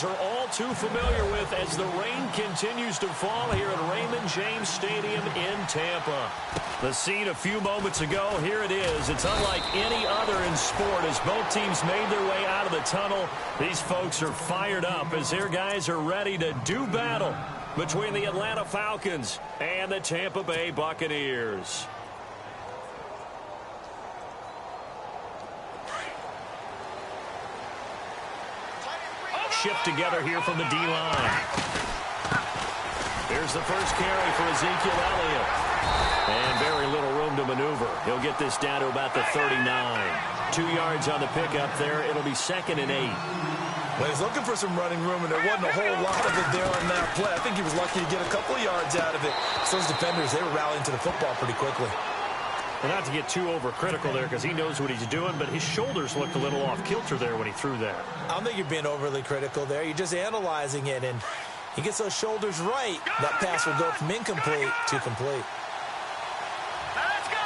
fans are all too familiar with as the rain continues to fall here at Raymond James Stadium in Tampa. The scene a few moments ago, here it is. It's unlike any other in sport as both teams made their way out of the tunnel. These folks are fired up as their guys are ready to do battle between the Atlanta Falcons and the Tampa Bay Buccaneers. Shift together here from the D-line. Here's the first carry for Ezekiel Elliott. And very little room to maneuver. He'll get this down to about the 39. 2 yards on the pickup there. It'll be 2nd and 8. Well, he's looking for some running room, and there wasn't a whole lot of it there on that play. I think he was lucky to get a couple of yards out of it. So those defenders, they were rallying to the football pretty quickly. And not to get too overcritical there because he knows what he's doing, but his shoulders looked a little off kilter there when he threw that. I don't think you're being overly critical there. You're just analyzing it, and he gets those shoulders right. That pass will go from incomplete to complete. Let's go.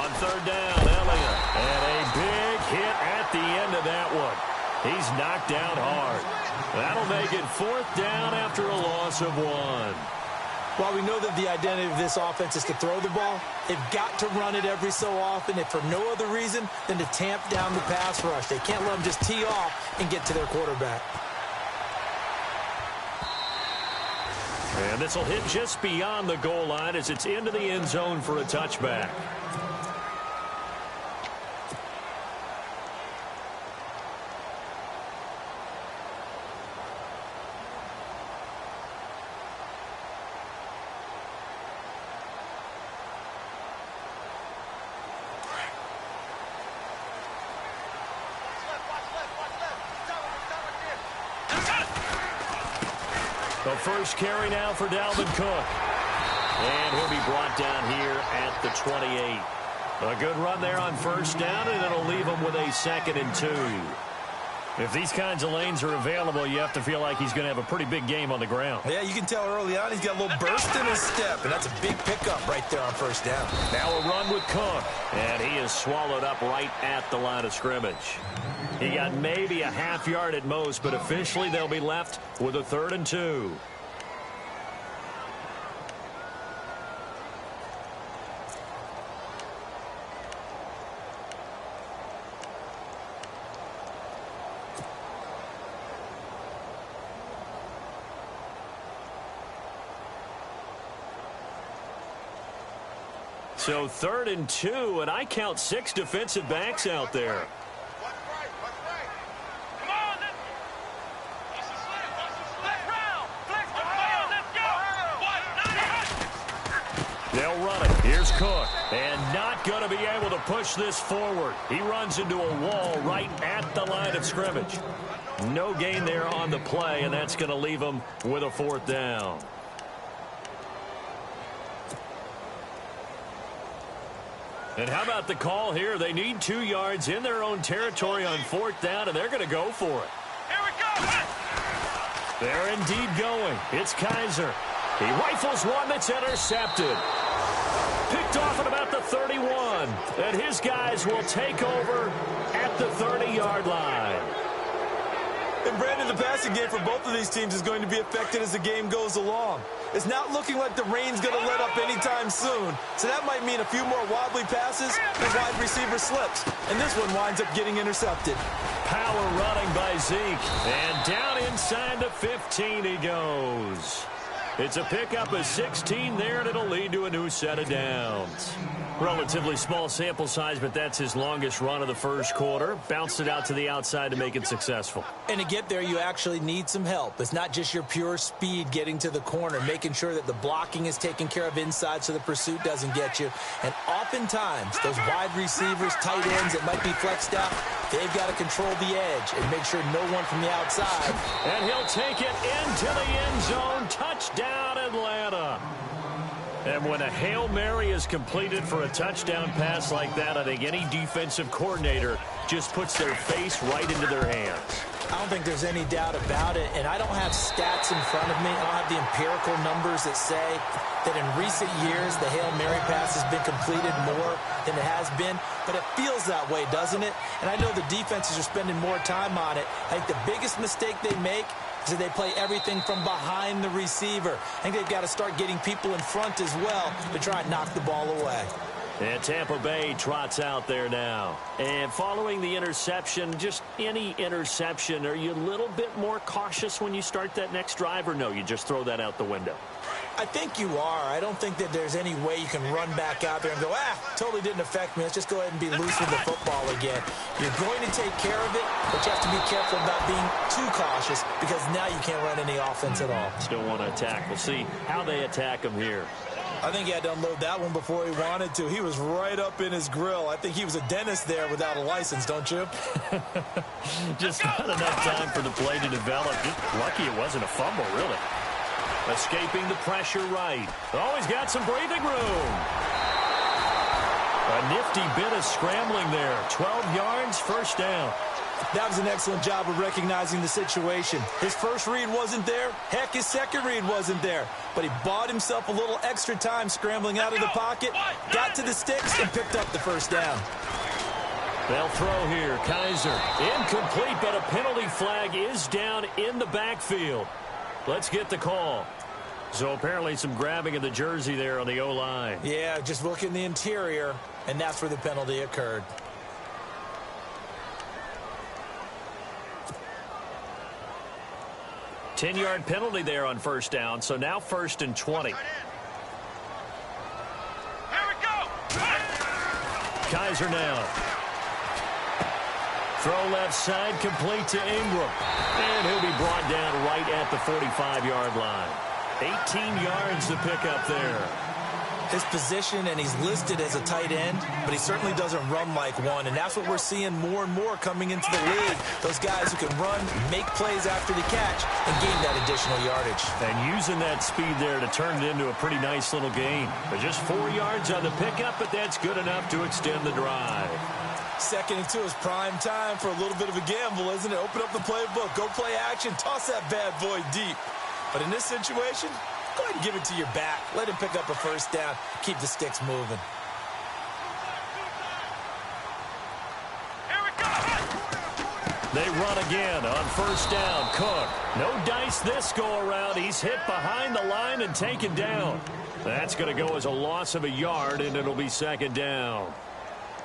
On 3rd down, Elliott. And a big hit at the end of that one. He's knocked down hard. That'll make it 4th down after a loss of 1. While we know that the identity of this offense is to throw the ball, they've got to run it every so often, if for no other reason than to tamp down the pass rush. They can't let them just tee off and get to their quarterback. And this will hit just beyond the goal line as it's into the end zone for a touchback. The first carry now for Dalvin Cook. And he'll be brought down here at the 28. A good run there on 1st down, and it'll leave him with a 2nd and 2. If these kinds of lanes are available, you have to feel like he's going to have a pretty big game on the ground. Yeah, you can tell early on he's got a little burst in his step, and that's a big pickup right there on 1st down. Now a run with Cook, and he is swallowed up right at the line of scrimmage. He got maybe a half yard at most, but officially they'll be left with a 3rd and 2. So 3rd and 2, and I count 6 defensive backs out there. They'll run it. Here's Cook. And not going to be able to push this forward. He runs into a wall right at the line of scrimmage. No gain there on the play, and that's going to leave him with a 4th down. And how about the call here? They need 2 yards in their own territory on 4th down, and they're going to go for it. Here we go. They're indeed going. It's Kaiser. He rifles one that's intercepted. Picked off at about the 31. And his guys will take over at the 30-yard line. And Brandon, the passing game for both of these teams is going to be affected as the game goes along. It's not looking like the rain's going to let up anytime soon. So that might mean a few more wobbly passes and wide receiver slips. And this one winds up getting intercepted. Power running by Zeke. And down inside the 15 he goes. It's a pickup of 16 there, and it'll lead to a new set of downs. Relatively small sample size, but that's his longest run of the first quarter. Bounced it out to the outside to make it successful. And to get there, you actually need some help. It's not just your pure speed getting to the corner, making sure that the blocking is taken care of inside so the pursuit doesn't get you. And oftentimes, those wide receivers, tight ends that might be flexed out, they've got to control the edge and make sure no one from the outside. And he'll take it into the end zone. Touchdown, Atlanta. And when a Hail Mary is completed for a touchdown pass like that, I think any defensive coordinator just puts their face right into their hands. I don't think there's any doubt about it, and I don't have stats in front of me. I don't have the empirical numbers that say that in recent years the Hail Mary pass has been completed more than it has been, but it feels that way, doesn't it? And I know the defenses are spending more time on it. I think the biggest mistake they make is that they play everything from behind the receiver. I think they've got to start getting people in front as well to try and knock the ball away. And Tampa Bay trots out there now. And following the interception, just any interception, are you a little bit more cautious when you start that next drive, or no, you just throw that out the window? I think you are. I don't think that there's any way you can run back out there and go, totally didn't affect me. Let's just go ahead and be loose with the football again. You're going to take care of it, but you have to be careful about being too cautious because now you can't run any offense at all. Still want to attack. We'll see how they attack him here. I think he had to unload that one before he wanted to. He was right up in his grill. I think he was a dentist there without a license, don't you? Just not enough time for the play to develop. Just lucky it wasn't a fumble, really. Escaping the pressure right. Always got some breathing room. A nifty bit of scrambling there. 12 yards, first down. That was an excellent job of recognizing the situation. His first read wasn't there. Heck, his second read wasn't there. But he bought himself a little extra time scrambling out of the pocket, got to the sticks, and picked up the first down. They'll throw here. Kaiser. Incomplete, but a penalty flag is down in the backfield. Let's get the call. So apparently some grabbing of the jersey there on the O-line. Yeah, just look in the interior, and that's where the penalty occurred. Ten-yard penalty there on first down, so now 1st and 20. Here we go. Kaiser now. Throw left side, complete to Ingram. And he'll be brought down right at the 45-yard line. 18 yards to pick up there. His position, and he's listed as a tight end, but he certainly doesn't run like one, and that's what we're seeing more and more coming into the league. Those guys who can run, make plays after the catch, and gain that additional yardage. And using that speed there to turn it into a pretty nice little gain. But just 4 yards on the pickup, but that's good enough to extend the drive. 2nd and 2 is prime time for a little bit of a gamble, isn't it? Open up the playbook, go play action, toss that bad boy deep. But in this situation, go ahead and give it to your back. Let him pick up a first down. Keep the sticks moving. Here we go. They run again on first down. Cook. No dice this go around. He's hit behind the line and taken down. That's going to go as a loss of a yard, and it'll be 2nd down.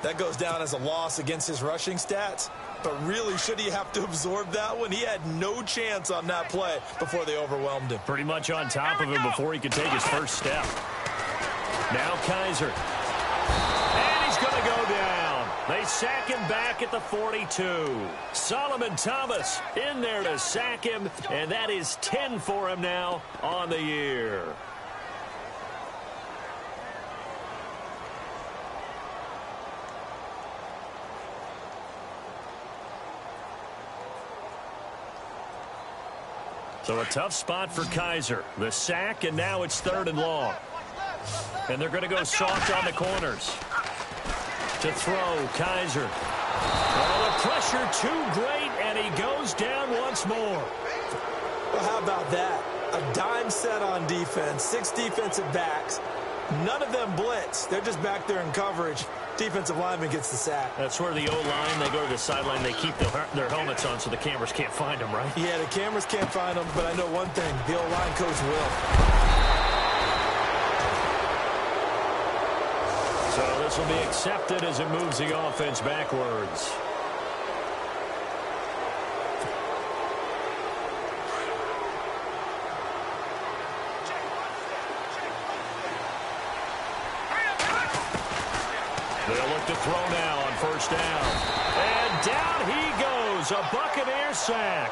That goes down as a loss against his rushing stats. But really, should he have to absorb that one? He had no chance on that play before they overwhelmed him. Pretty much on top of him before he could take his first step. Now Kaiser. And he's going to go down. They sack him back at the 42. Solomon Thomas in there to sack him, and that is 10 for him now on the year. So a tough spot for Kaiser. The sack, and now it's 3rd and long. And they're going to go soft on the corners. To throw, Kaiser. Oh, the pressure too great, and he goes down once more. Well, how about that? A dime set on defense, 6 defensive backs. None of them blitz. They're just back there in coverage. Defensive lineman gets the sack. That's where the O-line, they go to the sideline, they keep their helmets on so the cameras can't find them, right? Yeah, the cameras can't find them, but I know one thing. The O-line coach will. So this will be accepted as it moves the offense backwards. They'll look to throw now on first down. And down he goes. A Buccaneer sack.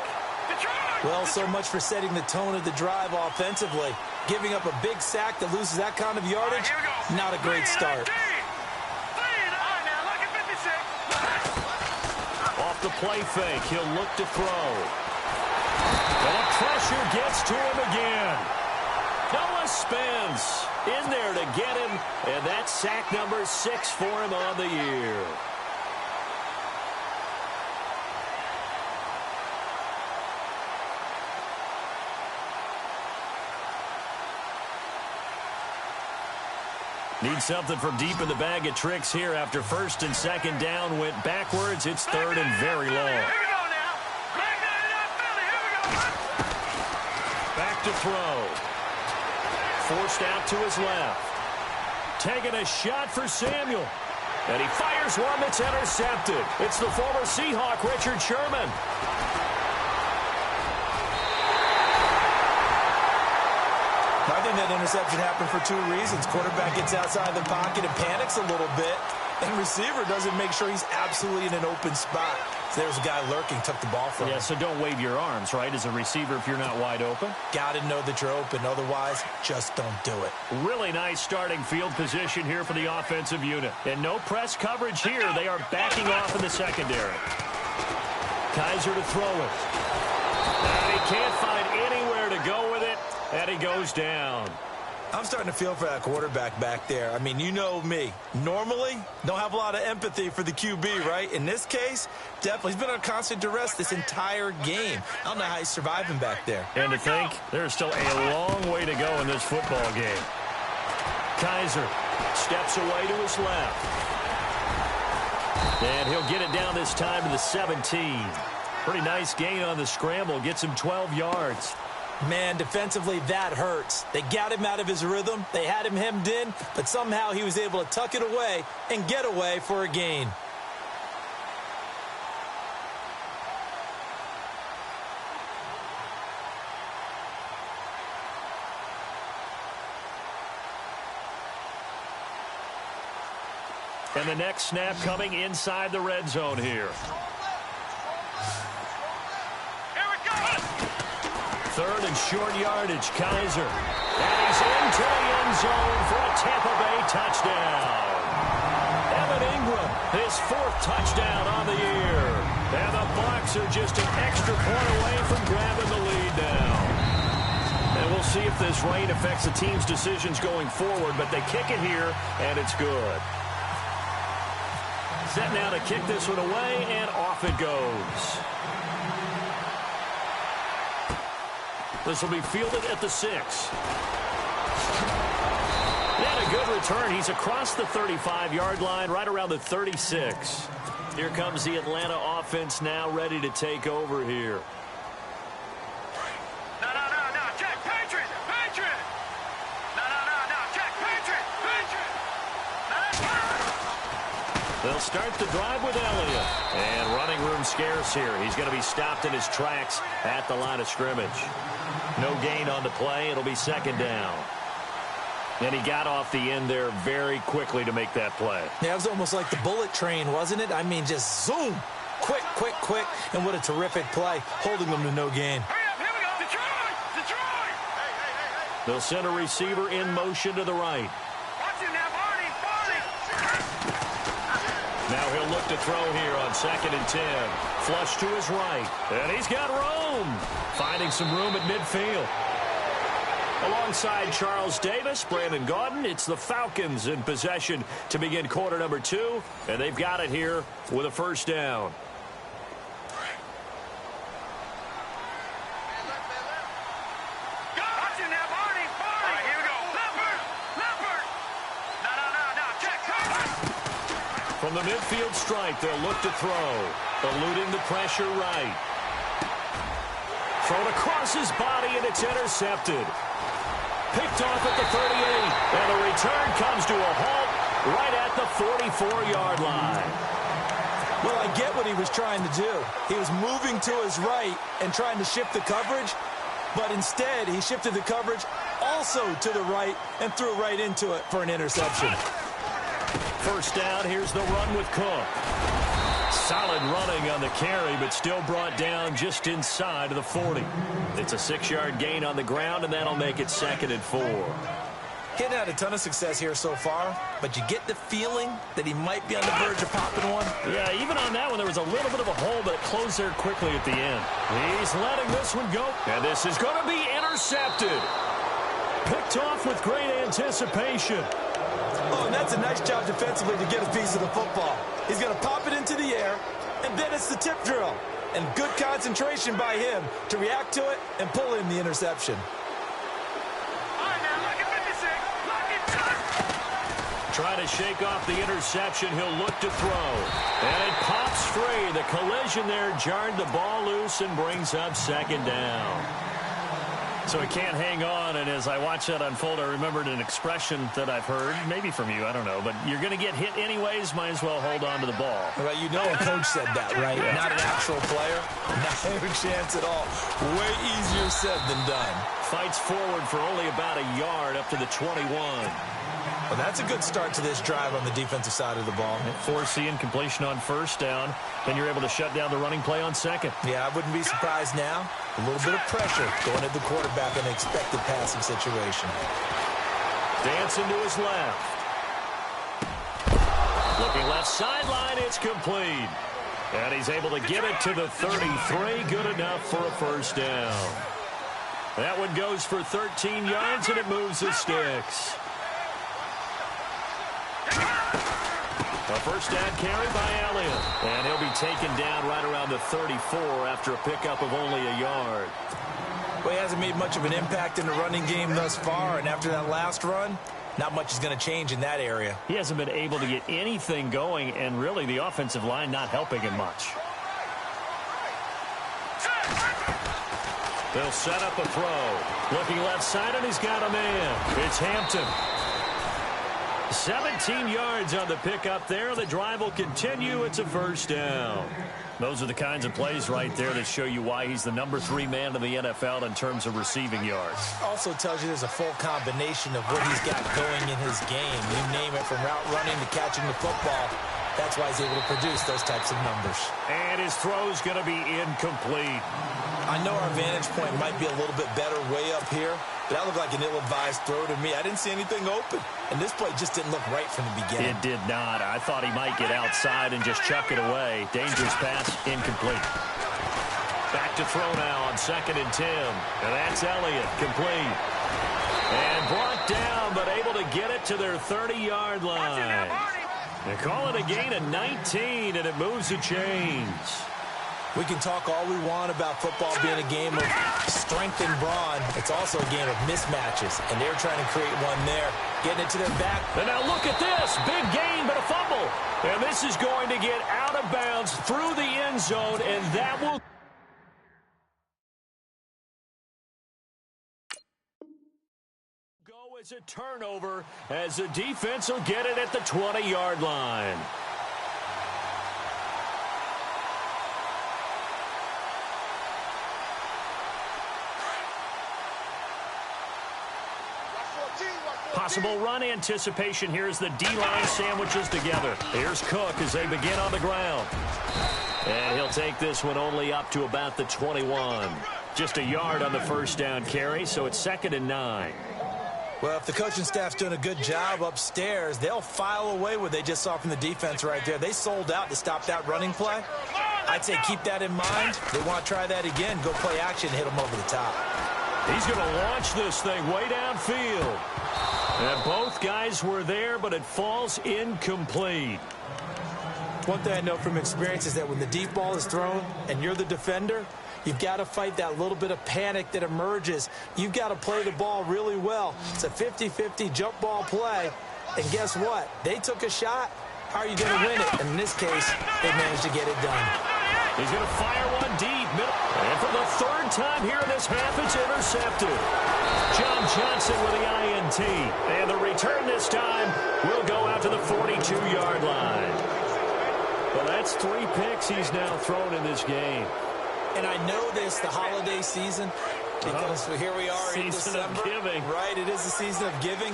Well, so much for setting the tone of the drive offensively. Giving up a big sack that loses that kind of yardage, not a great start. Off the play fake, he'll look to throw. And the pressure gets to him again. Noah Spence in there to get him, and that's sack number 6 for him on the year. Need something from deep in the bag of tricks here after first and second down went backwards. It's third and very long. Back to throw. Forced out to his left. Taking a shot for Samuel. And he fires one that's intercepted. It's the former Seahawk, Richard Sherman. I think that interception happened for two reasons. Quarterback gets outside the pocket and panics a little bit, and receiver doesn't make sure he's absolutely in an open spot. So there's a guy lurking, took the ball from him. Yeah, so don't wave your arms, right, as a receiver if you're not wide open. Got to know that you're open. Otherwise, just don't do it. Really nice starting field position here for the offensive unit. And no press coverage here. They are backing off in the secondary. Kaiser to throw it. And he can't find anywhere to go with it. And he goes down. I'm starting to feel for that quarterback back there. I mean, you know me. Normally, don't have a lot of empathy for the QB, right? In this case, definitely. He's been under constant duress this entire game. I don't know how he's surviving back there. And to think, there's still a long way to go in this football game. Kaiser steps away to his left. And he'll get it down this time to the 17. Pretty nice gain on the scramble. Gets him 12 yards. Man, defensively, that hurts. They got him out of his rhythm. They had him hemmed in, but somehow he was able to tuck it away and get away for a gain. And the next snap coming inside the red zone here. Third and short yardage, Kaiser. And he's into the end zone for a Tampa Bay touchdown. Evan Ingram, his fourth touchdown on the year. And the Bucs are just an extra point away from grabbing the lead now. And we'll see if this rain affects the team's decisions going forward, but they kick it here, and it's good. Set now to kick this one away, and off it goes. This will be fielded at the 6. And a good return. He's across the 35-yard line, right around the 36. Here comes the Atlanta offense now ready to take over here. No, check, Patriot! No, check, Patriot! They'll start the drive with Elliott. And running room scarce here. He's going to be stopped in his tracks at the line of scrimmage. No gain on the play. It'll be second down. And he got off the end there very quickly to make that play. Yeah, it was almost like the bullet train, wasn't it? I mean, just zoom. Quick. And what a terrific play, holding them to no gain. Hurry up, here we go. Detroit! Hey. They'll send a receiver in motion to the right. Watch him now, Barney. Now he'll look to throw here on 2nd and 10. Flush to his right. And he's got room. Finding some room at midfield. Alongside Charles Davis, Brandon Gaudin, it's the Falcons in possession to begin quarter number 2. And they've got it here with a first down. Watch him now, Barney. All right, here we go. Leopard. No, check. From the midfield stripe, they'll look to throw. Eluding the pressure right. Thrown across his body, and it's intercepted. Picked off at the 38, and the return comes to a halt right at the 44-yard line. Well, I get what he was trying to do. He was moving to his right and trying to shift the coverage, but instead he shifted the coverage also to the right and threw right into it for an interception. First down, here's the run with Cook. Solid running on the carry, but still brought down just inside of the 40. It's a 6-yard gain on the ground, and that'll make it 2nd and 4. He hadn't had a ton of success here so far, but you get the feeling that he might be on the verge of popping one. Yeah, even on that one, there was a little bit of a hole, but it closed there quickly at the end. He's letting this one go, and this is going to be intercepted. Picked off with great anticipation. Oh, and that's a nice job defensively to get a piece of the football. He's going to pop it into the air, and then it's the tip drill. And good concentration by him to react to it and pull in the interception. All right, now, look at 56. try to shake off the interception. He'll look to throw. And it pops free. The collision there jarred the ball loose and brings up second down. So he can't hang on, and as I watch that unfold, I remembered an expression that I've heard, maybe from you, I don't know, but you're going to get hit anyways, might as well hold on to the ball. Well, you know a coach said that, right? Yeah. Not an actual player. Not a chance at all. Way easier said than done. Fights forward for only about a yard up to the 21. Well, that's a good start to this drive on the defensive side of the ball. Forcing incompletion on first down. Then you're able to shut down the running play on second. Yeah, I wouldn't be surprised now. A little bit of pressure going at the quarterback in an expected passing situation. Dancing to his left. Looking left sideline, it's complete. And he's able to get it to the 33. Good enough for a first down. That one goes for 13 yards, and it moves the sticks. A first down carry by Elliott. And he'll be taken down right around the 34 after a pickup of only a yard. Well, he hasn't made much of an impact in the running game thus far, and after that last run, not much is going to change in that area. He hasn't been able to get anything going, and really the offensive line not helping him much. They'll set up a throw. Looking left side, and he's got a man. It's Hampton. 17 yards on the pickup there. The drive will continue. It's a first down. Those are the kinds of plays right there that show you why he's the number 3 man in the NFL in terms of receiving yards. Also tells you there's a full combination of what he's got going in his game. You name it, from route running to catching the football. That's why he's able to produce those types of numbers. And his throw's going to be incomplete. I know our vantage point might be a little bit better way up here, but that looked like an ill-advised throw to me. I didn't see anything open, and this play just didn't look right from the beginning. It did not. I thought he might get outside and just chuck it away. Dangerous pass, incomplete. Back to throw now on 2nd and 10. And that's Elliott, complete. And brought down, but able to get it to their 30-yard line. They call it a gain of 19, and it moves the chains. We can talk all we want about football being a game of strength and brawn. It's also a game of mismatches, and they're trying to create one there. Getting it to their back. And now look at this. Big gain, but a fumble. And this is going to get out of bounds through the end zone, and that will go as a turnover, as the defense will get it at the 20-yard line. Possible run anticipation here as the D-line sandwiches together. Here's Cook as they begin on the ground. And he'll take this one only up to about the 21. Just a yard on the first down carry, so it's 2nd and 9. Well, if the coaching staff's doing a good job upstairs, they'll file away what they just saw from the defense right there. They sold out to stop that running play. I'd say keep that in mind. They want to try that again, go play action, hit them over the top. He's going to launch this thing way downfield. And both guys were there, but it falls incomplete. One thing I know from experience is that when the deep ball is thrown and you're the defender, you've got to fight that little bit of panic that emerges. You've got to play the ball really well. It's a 50-50 jump ball play. And guess what? They took a shot. How are you going to win it? And in this case, they managed to get it done. He's going to fire one deep. And for the 3rd time here in this half, it's intercepted. John Johnson with the INT. And the return this time will go out to the 42-yard line. Well, that's 3 picks he's now thrown in this game. And I know this, the holiday season, because here we are in December. Season of giving. Right, it is the season of giving.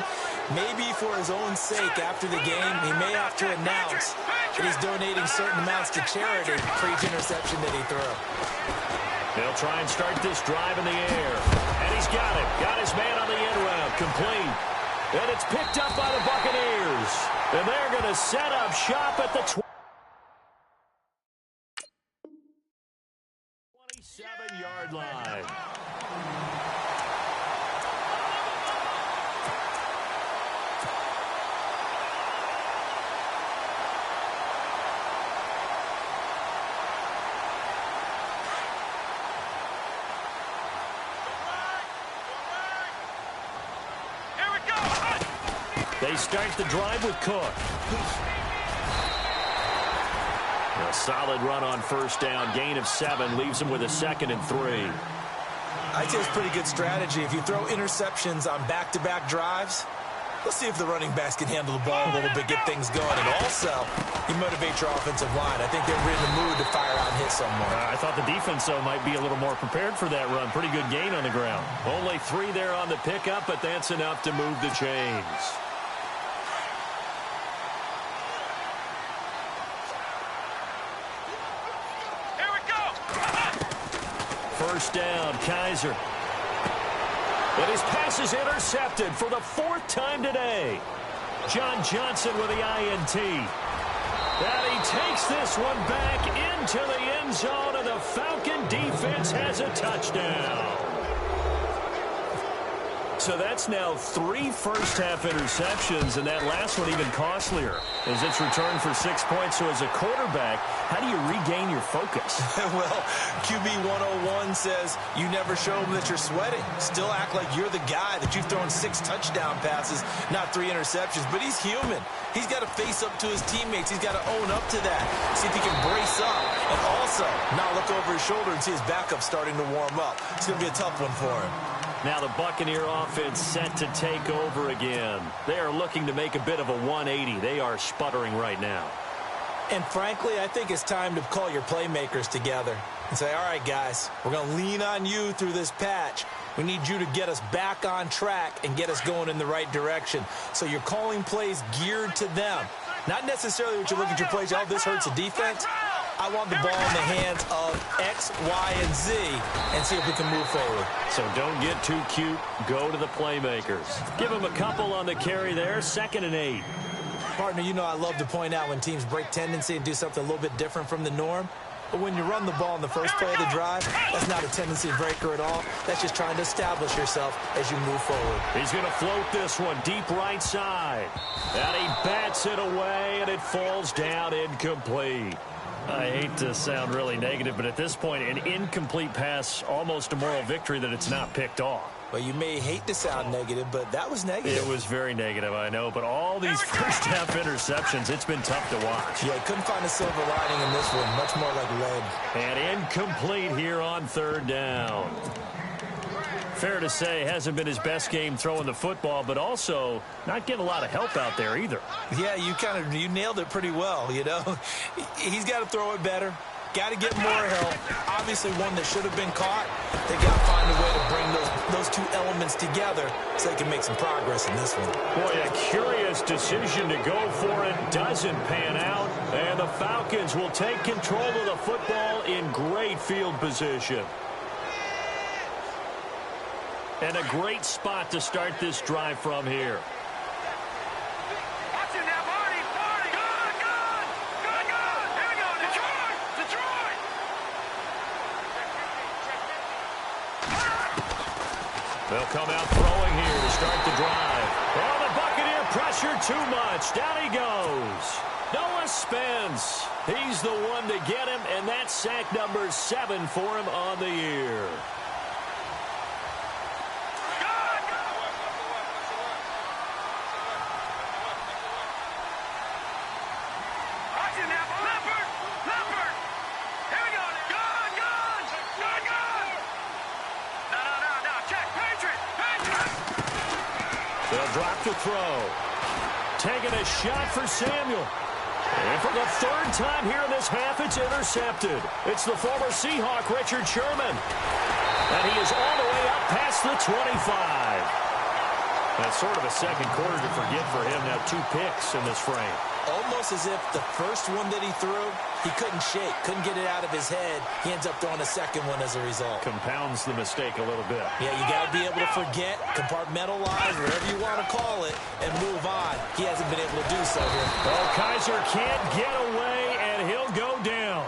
Maybe for his own sake after the game, he may have to announce that he's donating certain amounts to charity for each interception that he threw. They'll try and start this drive in the air. And he's got it. Got his man on the end route. Complete. And it's picked up by the Buccaneers. And they're going to set up shop at the 27-yard line. They start the drive with Cook. A solid run on first down. Gain of 7 leaves them with a 2nd and 3. I'd say it's pretty good strategy. If you throw interceptions on back-to-back drives, let's see if the running backs can handle the ball a little bit, get things going. And also, you motivate your offensive line. I think they're in the mood to fire out and hit someone. I thought the defense, though, might be a little more prepared for that run. Pretty good gain on the ground. Only 3 there on the pickup, but that's enough to move the chains. Here we go. First down, Kaiser. And his pass is intercepted for the 4th time today. John Johnson with the INT. And he takes this one back into the end zone, and the Falcon defense has a touchdown. So that's now 3 first-half interceptions, and that last one even costlier as it's returned for 6 points. So as a quarterback, how do you regain your focus? Well, QB 101 says you never show them that you're sweating. Still act like you're the guy, that you've thrown 6 touchdown passes, not 3 interceptions. But he's human. He's got to face up to his teammates. He's got to own up to that. See if he can brace up. And also, not look over his shoulder and see his backup starting to warm up. It's going to be a tough one for him. Now the Buccaneer offense set to take over again. They are looking to make a bit of a 180. They are sputtering right now. And frankly, I think it's time to call your playmakers together and say, all right, guys, we're going to lean on you through this patch. We need you to get us back on track and get us going in the right direction. So you're calling plays geared to them. Not necessarily that you look at your plays, oh, this hurts the defense. I want the ball in the hands of X, Y, and Z and see if we can move forward. So don't get too cute. Go to the playmakers. Give them a couple on the carry there. 2nd and 8. Partner, you know I love to point out when teams break tendency and do something a little bit different from the norm. But when you run the ball in the first play of the drive, that's not a tendency breaker at all. That's just trying to establish yourself as you move forward. He's going to float this one deep right side. And he bats it away, and it falls down incomplete. I hate to sound really negative, but at this point, an incomplete pass, almost a moral victory that it's not picked off. Well, you may hate to sound negative, but that was negative. It was very negative, I know. But all these first-half interceptions, it's been tough to watch. Yeah, couldn't find a silver lining in this one. Much more like lead. And incomplete here on 3rd down. Fair to say, hasn't been his best game throwing the football, but also not getting a lot of help out there either. Yeah, you nailed it pretty well, you know. He's got to throw it better. Got to get more help. Obviously one that should have been caught. They got to find a way to bring those 2 elements together so they can make some progress in this one. Boy, a curious decision to go for it. Doesn't pan out. And the Falcons will take control of the football in great field position. And a great spot to start this drive from here. Watch it now, Marty. Good. Here we go, Detroit. They'll come out throwing here to start the drive. Oh, the Buccaneer pressure too much. Down he goes. Noah Spence. He's the one to get him, and that's sack number 7 for him on the year. Drop to throw. Taking a shot for Samuel. And for the 3rd time here in this half, it's intercepted. It's the former Seahawk, Richard Sherman. And he is all the way up past the 25. That's sort of a second quarter to forget for him. Now 2 picks in this frame. Almost as if the first one that he threw, he couldn't shake, couldn't get it out of his head. He ends up throwing a second one as a result. Compounds the mistake a little bit. Yeah, you got to be able to forget, compartmentalize, whatever you want to call it, and move on. He hasn't been able to do so here. Oh, Kaiser can't get away, and he'll go down.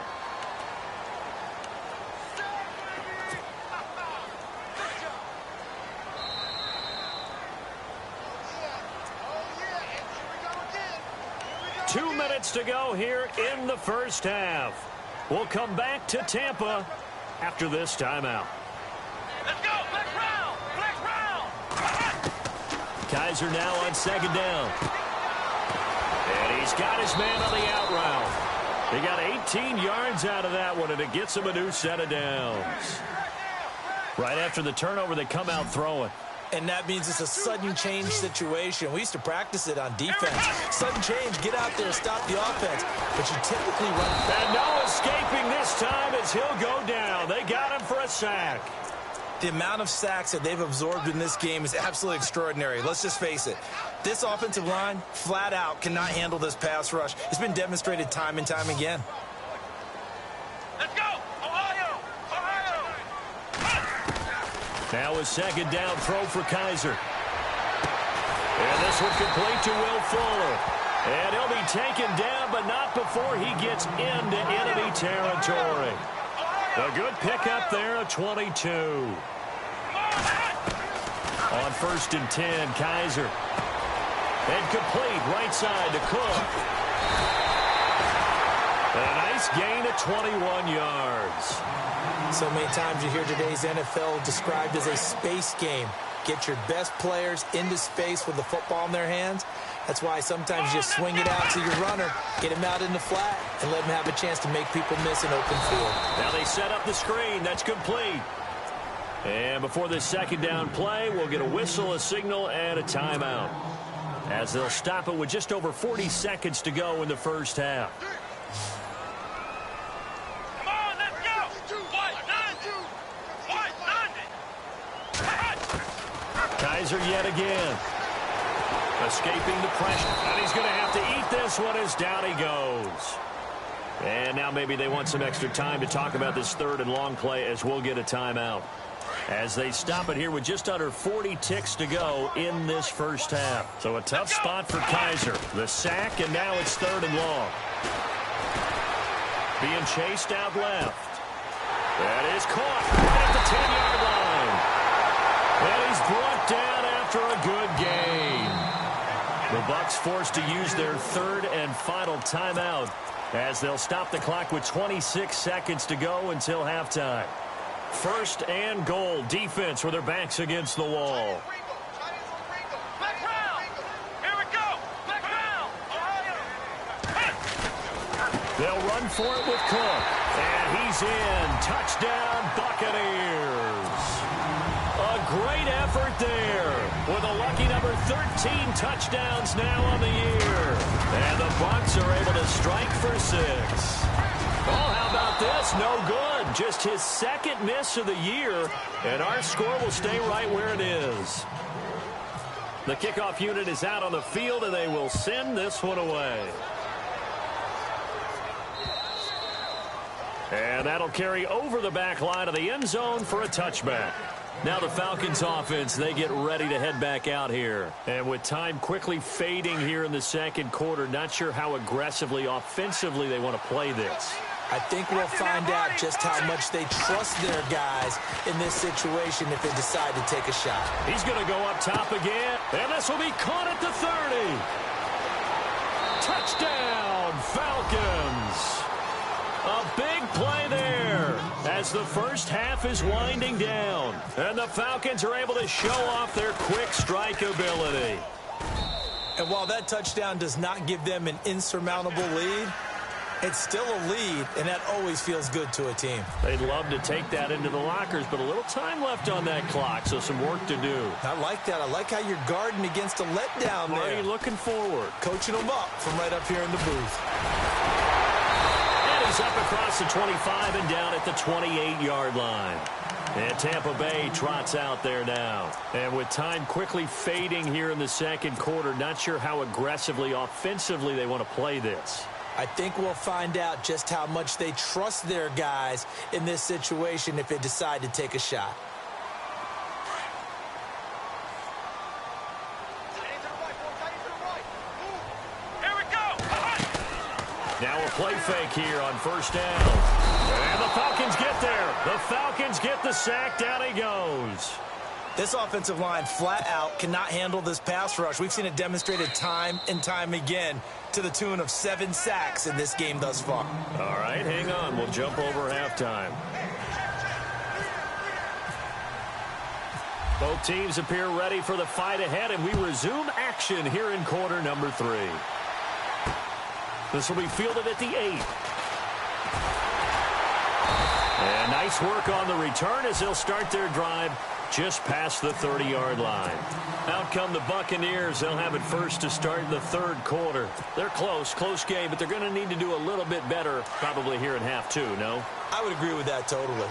Two minutes to go here in the first half. We'll come back to Tampa after this timeout. Let's go. Flex round. Kaiser now on second down. And he's got his man on the out route. He got 18 yards out of that one, and it gets him a new set of downs. Right after the turnover, they come out throwing. And that means it's a sudden change situation. We used to practice it on defense. Sudden change, get out there, stop the offense. But you typically run. And no escaping this time as he'll go down. They got him for a sack. The amount of sacks that they've absorbed in this game is absolutely extraordinary. Let's just face it. This offensive line, flat out, cannot handle this pass rush. It's been demonstrated time and time again. Let's go! Ohio! Ohio! Now a second down throw for Kaiser. And this one complete to Will Fuller. And he'll be taken down, but not before he gets into enemy territory. A good pickup there, a 22. On 1st and 10, Kaiser. And complete, right side to Cook. A nice gain of 21 yards. So many times you hear today's NFL described as a space game. Get your best players into space with the football in their hands. That's why sometimes you swing it out to your runner, get him out in the flat, and let him have a chance to make people miss an open field. Now they set up the screen. That's complete. And before this second down play, we'll get a whistle, a signal, and a timeout, as they'll stop it with just over 40 seconds to go in the first half. Come on, let's go! Kaiser yet again. Escaping the pressure. And he's going to have to eat this one as down he goes. And now maybe they want some extra time to talk about this 3rd and long play, as we'll get a timeout, as they stop it here with just under 40 ticks to go in this first half. So a tough spot for Kaiser. The sack, and now it's 3rd and long. Being chased out left. That is caught right at the 10-yard line. And he's brought down after a good game. The Bucs forced to use their 3rd and final timeout, as they'll stop the clock with 26 seconds to go until halftime. 1st and goal. Defense with their backs against the wall. Here we go! They'll run for it with Cook. And he's in. Touchdown, Buccaneers. A great effort there, with a lucky number 13 touchdowns now on the year. And the Bucs are able to strike for 6. Oh, how about this? No good. Just his 2nd miss of the year, and our score will stay right where it is. The kickoff unit is out on the field, and they will send this one away. And that'll carry over the back line of the end zone for a touchback. Now the Falcons offense, they get ready to head back out here. And with time quickly fading here in the second quarter, not sure how aggressively, offensively they want to play this. I think we'll find out just how much they trust their guys in this situation if they decide to take a shot. He's going to go up top again, and this will be caught at the 30. Touchdown, Falcons. A big play there as the first half is winding down. And the Falcons are able to show off their quick strike ability. And while that touchdown does not give them an insurmountable lead, it's still a lead, and that always feels good to a team. They'd love to take that into the lockers, but a little time left on that clock, so some work to do. I like that. I like how you're guarding against a letdown there. Already looking forward. Coaching them up from right up here in the booth. And he's up across the 25 and down at the 28-yard line. And Tampa Bay trots out there now. And with time quickly fading here in the second quarter, not sure how aggressively, offensively they want to play this. I think we'll find out just how much they trust their guys in this situation if they decide to take a shot. Here we go! Now a play fake here on first down. And the Falcons get there. The Falcons get the sack. Down he goes. This offensive line flat out cannot handle this pass rush. We've seen it demonstrated time and time again to the tune of 7 sacks in this game thus far. All right, hang on. We'll jump over halftime. Both teams appear ready for the fight ahead, and we resume action here in quarter number 3. This will be fielded at the 8. And nice work on the return as they'll start their drive just past the 30-yard line. Out come the Buccaneers. They'll have it first to start the third quarter. They're close game, but they're going to need to do a little bit better probably here in half 2, no? I would agree with that totally.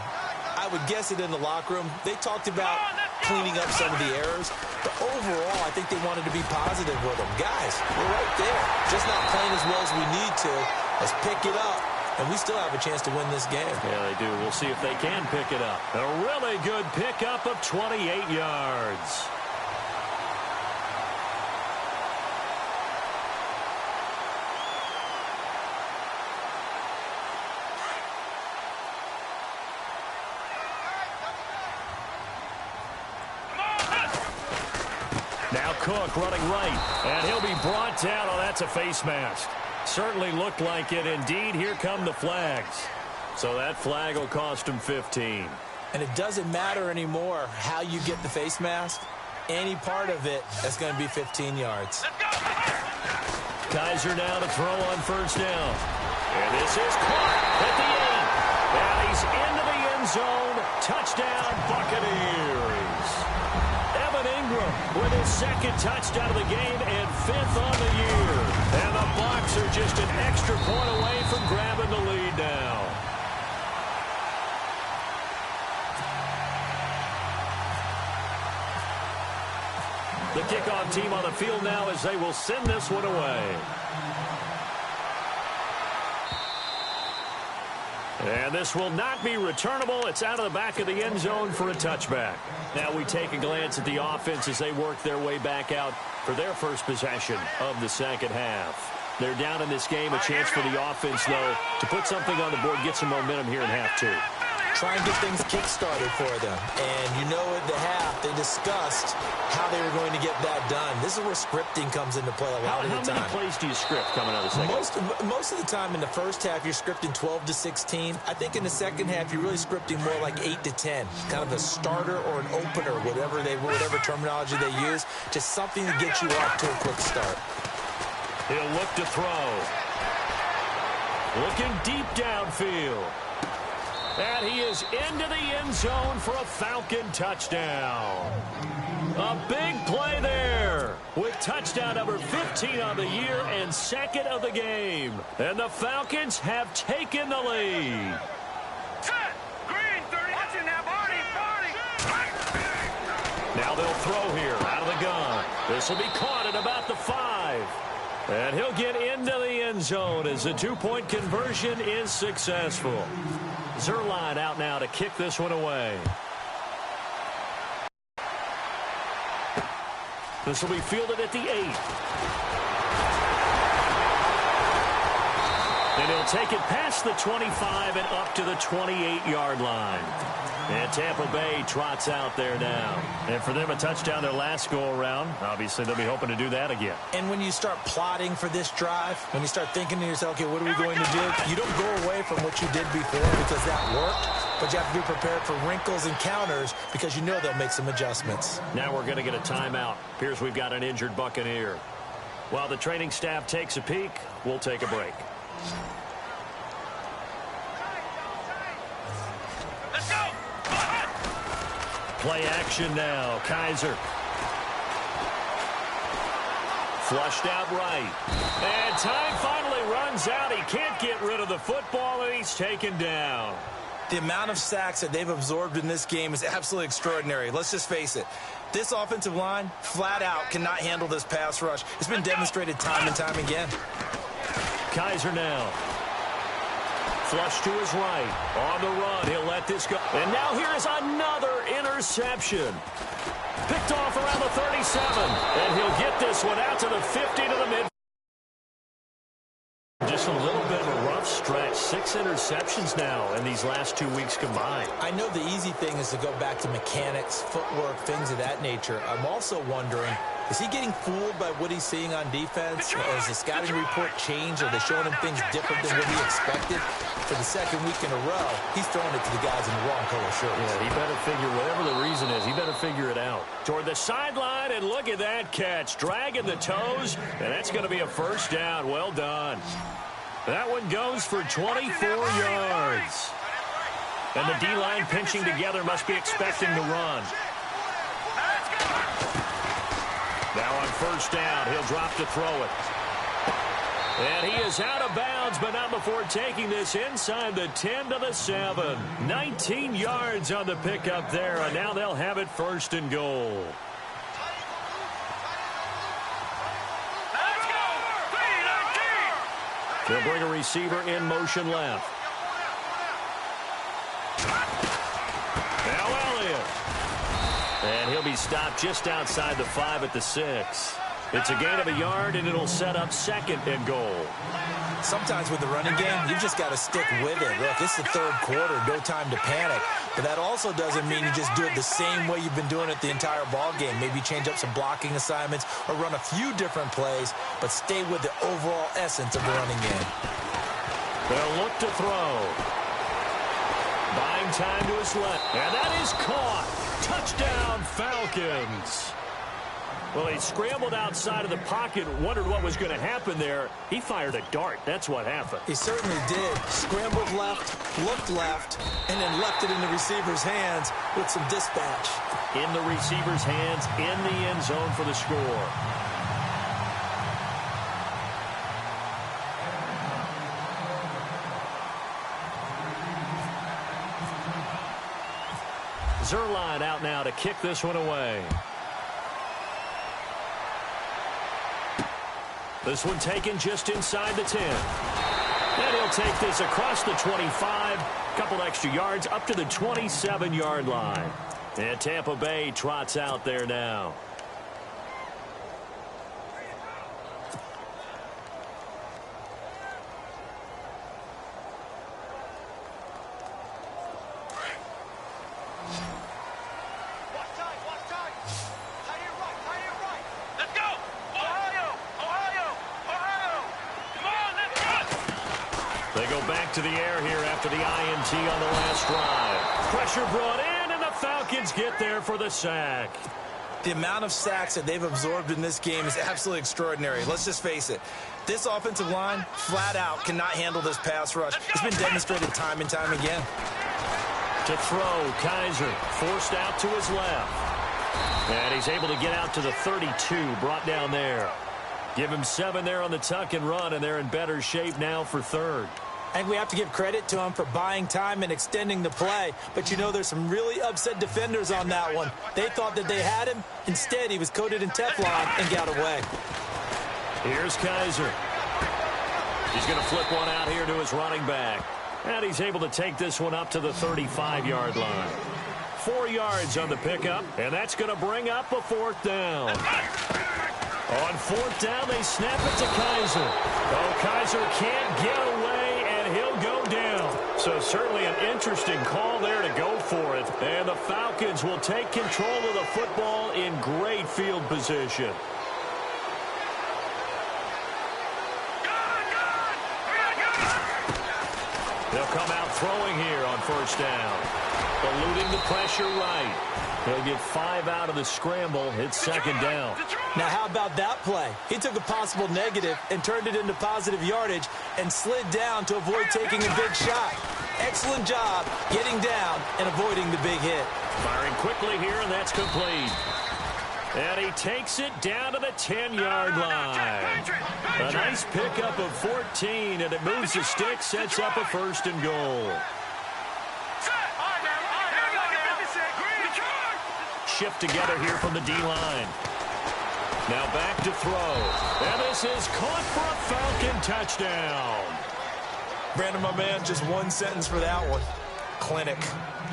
I would guess it in the locker room. They talked about cleaning up some of the errors, but overall, I think they wanted to be positive with them. Guys, we're right there. Just not playing as well as we need to. Let's pick it up, and we still have a chance to win this game. Yeah, they do. We'll see if they can pick it up. A really good pickup of 28 yards. Now Cook running right, and he'll be brought down. Oh, that's a face mask. Certainly looked like it. Indeed, here come the flags. So that flag will cost him 15. And it doesn't matter anymore how you get the face mask. Any part of it, that's going to be 15 yards. Kaiser now to throw on first down. And this is caught at the 8. And he's into the end zone. Touchdown, Buccaneers. Evan Ingram with his second touchdown of the game and 5th on the year. And the Bucs are just an extra point away from grabbing the lead now. The kickoff team on the field now as they will send this one away. And this will not be returnable. It's out of the back of the end zone for a touchback. Now we take a glance at the offense as they work their way back out for their first possession of the second half. They're down in this game. A chance for the offense, though, to put something on the board, get some momentum here in half 2. Try and get things kick-started for them. And you know at the half, they discussed how they were going to get that done. This is where scripting comes into play a lot of the time. How many plays do you script coming out of the second? Most of the time in the first half, you're scripting 12 to 16. I think in the second half, you're really scripting more like 8 to 10. Kind of a starter or an opener, whatever terminology they use. Just something to get you off to a quick start. He'll look to throw. Looking deep downfield. And he is into the end zone for a Falcon touchdown. A big play there with touchdown number 15 on the year and 2nd of the game. And the Falcons have taken the lead. Now they'll throw here out of the gun. This will be caught at about the 5. And he'll get into the end zone as the 2-point conversion is successful. Zerline out now to kick this one away. This will be fielded at the 8. And he'll take it past the 25 and up to the 28-yard line. And Tampa Bay trots out there now. And for them, a touchdown their last go-around. Obviously, they'll be hoping to do that again. And when you start plotting for this drive, when you start thinking to yourself, okay, what are we going to do? You don't go away from what you did before because that worked. But you have to be prepared for wrinkles and counters because you know they'll make some adjustments. Now we're going to get a timeout. Appears we've got an injured Buccaneer. While the training staff takes a peek, we'll take a break. Let's go! Play action now. Kaiser. Flushed out right. And time finally runs out. He can't get rid of the football, and he's taken down. The amount of sacks that they've absorbed in this game is absolutely extraordinary. Let's just face it. This offensive line, flat out, cannot handle this pass rush. It's been demonstrated time and time again. Kaiser now. Flush to his right. On the run. He'll let this go. And now here's another interception. Picked off around the 37. And he'll get this one out to the 50 to the mid. Just a little bit of a rough stretch. 6 interceptions now in these last 2 weeks combined. I know the easy thing is to go back to mechanics, footwork, things of that nature. I'm also wondering, is he getting fooled by what he's seeing on defense? Has the scouting report changed? Are they showing him things different than what he expected? for the second week in a row, he's throwing it to the guys in the wrong color shirts. Yeah, he better figure, whatever the reason is, he better figure it out. Toward the sideline, and look at that catch. Dragging the toes, and that's going to be a first down. Well done. That one goes for 24 yards. And the D-line pinching together must be expecting the run. Now on first down, he'll drop to throw it. And he is out of bounds, but not before taking this inside the 10 to the 7. 19 yards on the pickup there, and now they'll have it first and goal. They'll bring a receiver in motion left. Now Elliott. And he'll be stopped just outside the 5 at the 6. It's a gain of a yard, and it'll set up second and goal. Sometimes with the running game, you've just got to stick with it. Look, it's the third quarter, no time to panic. But that also doesn't mean you just do it the same way you've been doing it the entire ball game. Maybe change up some blocking assignments or run a few different plays, but stay with the overall essence of the running game. They'll look to throw. Buying time to his left. And that is caught. Touchdown, Falcons. Well, he scrambled outside of the pocket, wondered what was going to happen there. He fired a dart. That's what happened. He certainly did. Scrambled left, looked left, and then left it in the receiver's hands with some dispatch. In the receiver's hands, in the end zone for the score. Zerline out now to kick this one away. This one taken just inside the 10. And he'll take this across the 25. Couple extra yards up to the 27-yard line. And Tampa Bay trots out there now. To the air here after the INT on the last drive. Pressure brought in, and the Falcons get there for the sack. The amount of sacks that they've absorbed in this game is absolutely extraordinary. Let's just face it. This offensive line, flat out, cannot handle this pass rush. It's been demonstrated time and time again. To throw, Kaiser forced out to his left. And he's able to get out to the 32, brought down there. Give him 7 there on the tuck and run, and they're in better shape now for third. I think we have to give credit to him for buying time and extending the play. But, you know, there's some really upset defenders on that one. They thought that they had him. Instead, he was coated in Teflon and got away. Here's Kaiser. He's going to flip one out here to his running back. And he's able to take this one up to the 35-yard line. 4 yards on the pickup, and that's going to bring up a fourth down. On fourth down, they snap it to Kaiser. Oh, Kaiser can't get away. He'll go down. So certainly an interesting call there to go for it. And the Falcons will take control of the football in great field position. They'll come out throwing here on first down. Eluding the pressure right. He'll get 5 out of the scramble. It's second down. Now, how about that play? He took a possible negative and turned it into positive yardage and slid down to avoid taking a big shot. Excellent job getting down and avoiding the big hit. Firing quickly here, and that's complete. And he takes it down to the 10-yard line. A nice pickup of 14, and it moves the stick, sets up a first and goal. Shift together here from the D-line. Now back to throw. And this is caught for a Falcon touchdown. Brandon, my man, just one sentence for that one. Clinic.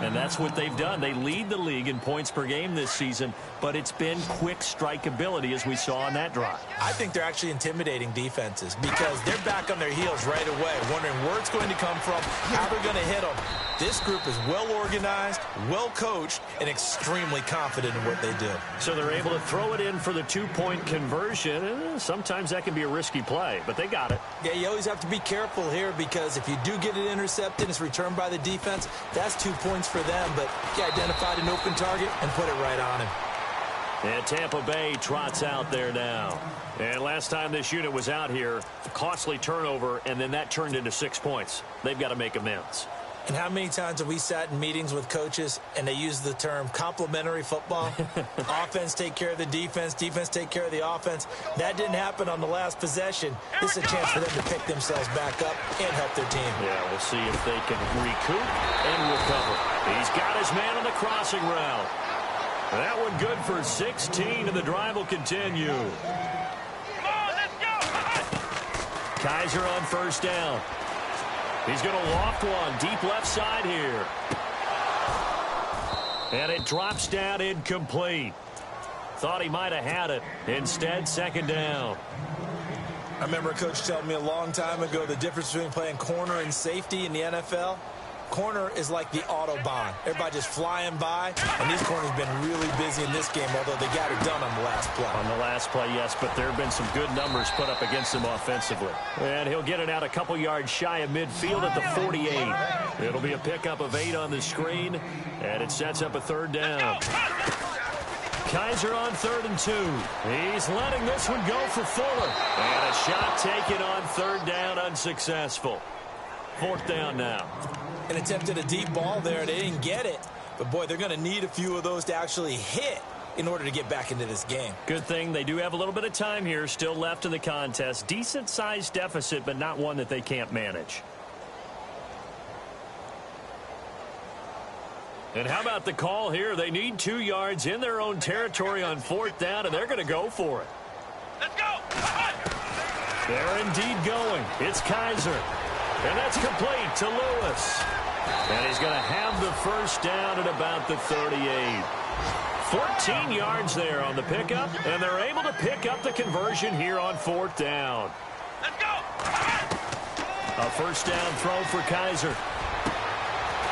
And that's what they've done. They lead the league in points per game this season, but it's been quick strike ability as we saw on that drive. I think they're actually intimidating defenses because they're back on their heels right away, wondering where it's going to come from, how they're going to hit them. This group is well organized, well coached, and extremely confident in what they do. So they're able to throw it in for the two-point conversion. Sometimes that can be a risky play, but they got it. Yeah, you always have to be careful here because if you do get it intercepted and it's returned by the defense, that's 2 points for them. But he identified an open target and put it right on him. And Tampa Bay trots out there now. And last time this unit was out here, costly turnover, and then that turned into 6 points. They've got to make amends. And how many times have we sat in meetings with coaches and they use the term complementary football? Offense take care of the defense, defense take care of the offense. That didn't happen on the last possession. This is a chance for them to pick themselves back up and help their team. Yeah, we'll see if they can recoup and recover. He's got his man on the crossing route. That one good for 16, and the drive will continue. Come on, let's go. Kaiser on first down. He's going to loft one deep left side here. And it drops down incomplete. Thought he might have had it. Instead, second down. I remember a coach telling me a long time ago the difference between playing corner and safety in the NFL. Corner is like the Autobahn. Everybody just flying by, and these corners have been really busy in this game, although they got it done on the last play. On the last play, yes, but there have been some good numbers put up against him offensively. And he'll get it out a couple yards shy of midfield at the 48. It'll be a pickup of 8 on the screen, and it sets up a third down. Kaiser on 3rd and 2. He's letting this one go for Fuller. And a shot taken on 3rd down, unsuccessful. 4th down now. And attempted a deep ball there. They didn't get it. But, boy, they're going to need a few of those to actually hit in order to get back into this game. Good thing they do have a little bit of time here still left in the contest. Decent-sized deficit, but not one that they can't manage. And how about the call here? They need 2 yards in their own territory on 4th down, and they're going to go for it. Let's go. They're indeed going. It's Kaiser. And that's complete to Lewis. And he's going to have the first down at about the 38. 14 yards there on the pickup, and they're able to pick up the conversion here on 4th down. Let's go. A first down throw for Kaiser.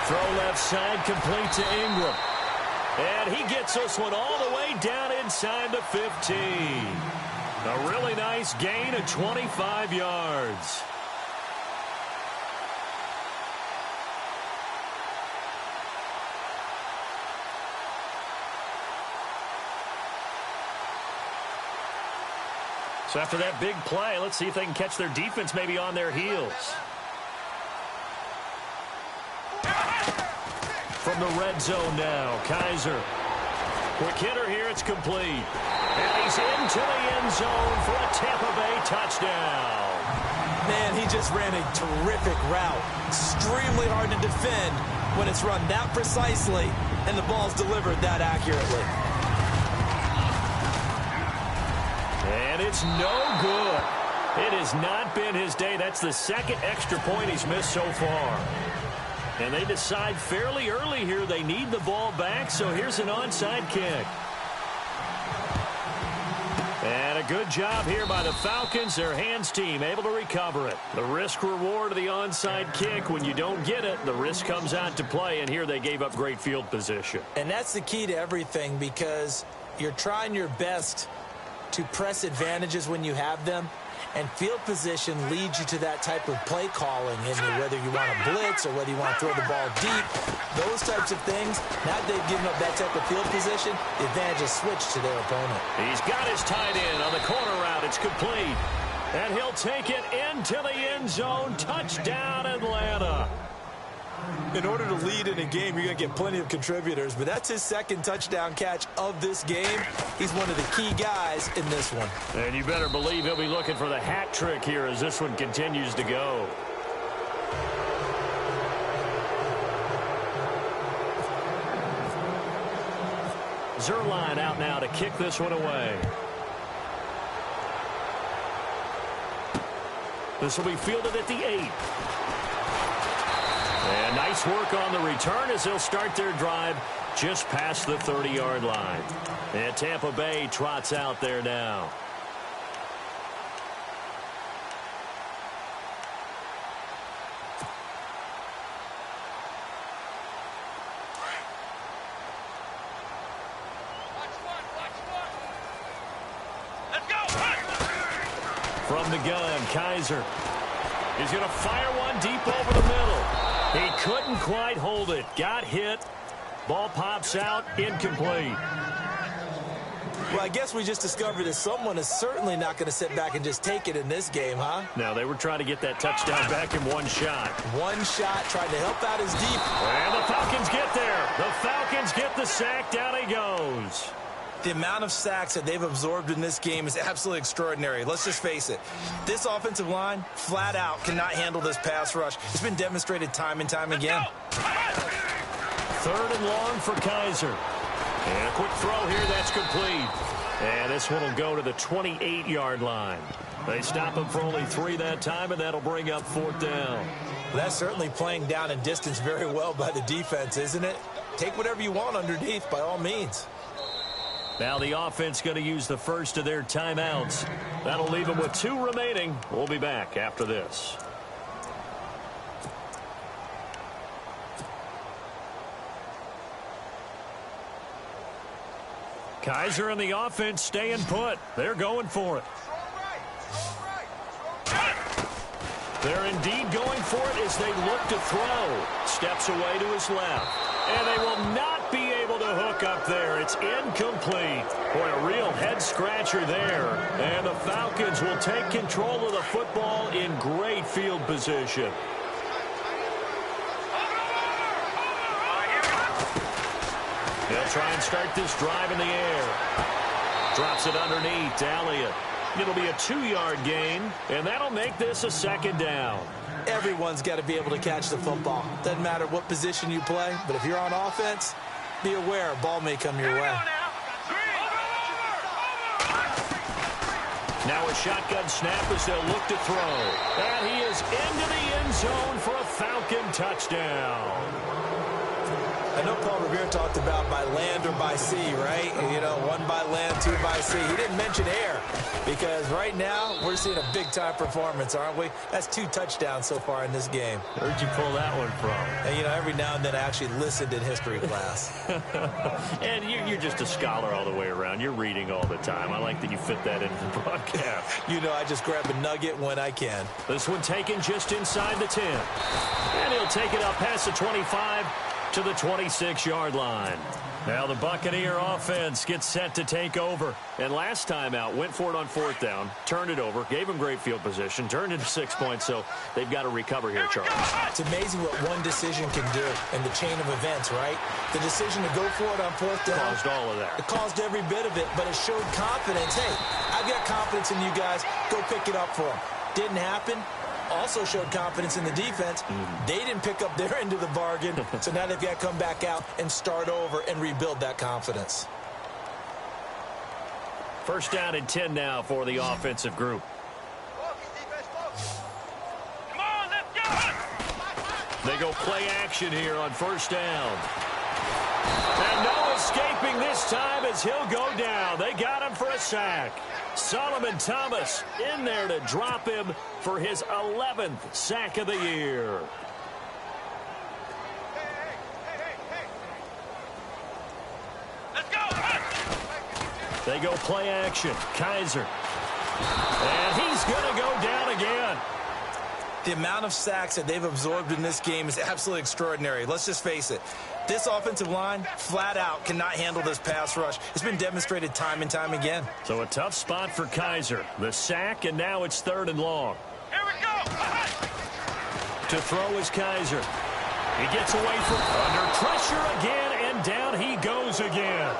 Throw left side, complete to Ingram. And he gets this one all the way down inside the 15. A really nice gain of 25 yards. So after that big play, let's see if they can catch their defense maybe on their heels. From the red zone now, Kaiser. Quick hitter here, it's complete. And he's into the end zone for a Tampa Bay touchdown. Man, he just ran a terrific route. Extremely hard to defend when it's run that precisely and the ball's delivered that accurately. And it's no good. It has not been his day. That's the second extra point he's missed so far. And they decide fairly early here they need the ball back, so here's an onside kick. And a good job here by the Falcons, their hands team, able to recover it. The risk-reward of the onside kick, when you don't get it, the risk comes out to play, and here they gave up great field position. And that's the key to everything because you're trying your best to press advantages when you have them, and field position leads you to that type of play calling, and whether you want to blitz or whether you want to throw the ball deep, those types of things. Now that they've given up that type of field position, the advantage is switched to their opponent. He's got his tight end on the corner route. It's complete. And he'll take it into the end zone. Touchdown, Atlanta. In order to lead in a game, you're going to get plenty of contributors, but that's his second touchdown catch of this game. He's one of the key guys in this one. And you better believe he'll be looking for the hat trick here as this one continues to go. Zerline out now to kick this one away. This will be fielded at the 8. And nice work on the return as they'll start their drive just past the 30-yard line. And Tampa Bay trots out there now. From the gun, Kaiser. He's going to fire one deep over the middle. He couldn't quite hold it. Got hit. Ball pops out, incomplete. Well, I guess we just discovered that someone is certainly not going to sit back and just take it in this game, huh? Now, they were trying to get that touchdown back in one shot. One shot, trying to help out his deep. And the Falcons get there. The Falcons get the sack. Down he goes. The amount of sacks that they've absorbed in this game is absolutely extraordinary. Let's just face it. This offensive line, flat out, cannot handle this pass rush. It's been demonstrated time and time again. 3rd and long for Kaiser. And a quick throw here, that's complete. And this one will go to the 28-yard line. They stop him for only 3 that time, and that'll bring up 4th down. That's certainly playing down and distance very well by the defense, isn't it? Take whatever you want underneath, by all means. Now the offense going to use the first of their timeouts. That'll leave them with 2 remaining. We'll be back after this. Kaiser and the offense staying put. They're going for it. They're indeed going for it as they look to throw. Steps away to his left. And they will not be able to hook up there. It's incomplete. Boy, a real head-scratcher there. And the Falcons will take control of the football in great field position. They'll try and start this drive in the air. Drops it underneath to Elliott. It'll be a 2-yard gain, and that'll make this a 2nd down. Everyone's got to be able to catch the football. Doesn't matter what position you play, but if you're on offense, be aware a ball may come your way. Now a shotgun snap as they'll look to throw. And he is into the end zone for a Falcon touchdown. I know Paul Revere talked about by land or by sea, right? You know, 1 by land, 2 by sea. He didn't mention air because right now we're seeing a big-time performance, aren't we? That's 2 touchdowns so far in this game. Where'd you pull that one from? And, you know, every now and then I actually listened in history class. And you're just a scholar all the way around. You're reading all the time. I like that you fit that into the broadcast. You know, I just grab a nugget when I can. This one taken just inside the 10. And he'll take it up past the 25 to the 26-yard line. Now the Buccaneer offense gets set to take over. And last time out, went for it on 4th down, turned it over, gave them great field position, turned into 6 points, so they've got to recover here, Charles. It's amazing what one decision can do in the chain of events, right? The decision to go for it on 4th down. Caused all of that. It caused every bit of it, but it showed confidence. Hey, I've got confidence in you guys. Go pick it up for them. Didn't happen. Also showed confidence in the defense. They didn't pick up their end of the bargain, so now they've got to come back out and start over and rebuild that confidence. 1st down and 10 now for the offensive group. Come on, let's go! They go play action here on 1st down. And no escaping this time as he'll go down. They got him for a sack. Solomon Thomas in there to drop him for his 11th sack of the year. Let's go! They go play action. Kaiser. And he's going to go down again. The amount of sacks that they've absorbed in this game is absolutely extraordinary. Let's just face it. This offensive line, flat out, cannot handle this pass rush. It's been demonstrated time and time again. So a tough spot for Kaiser. The sack, and now it's 3rd and long. Here we go! To throw is Kaiser. He gets away from under pressure again, and down he goes again.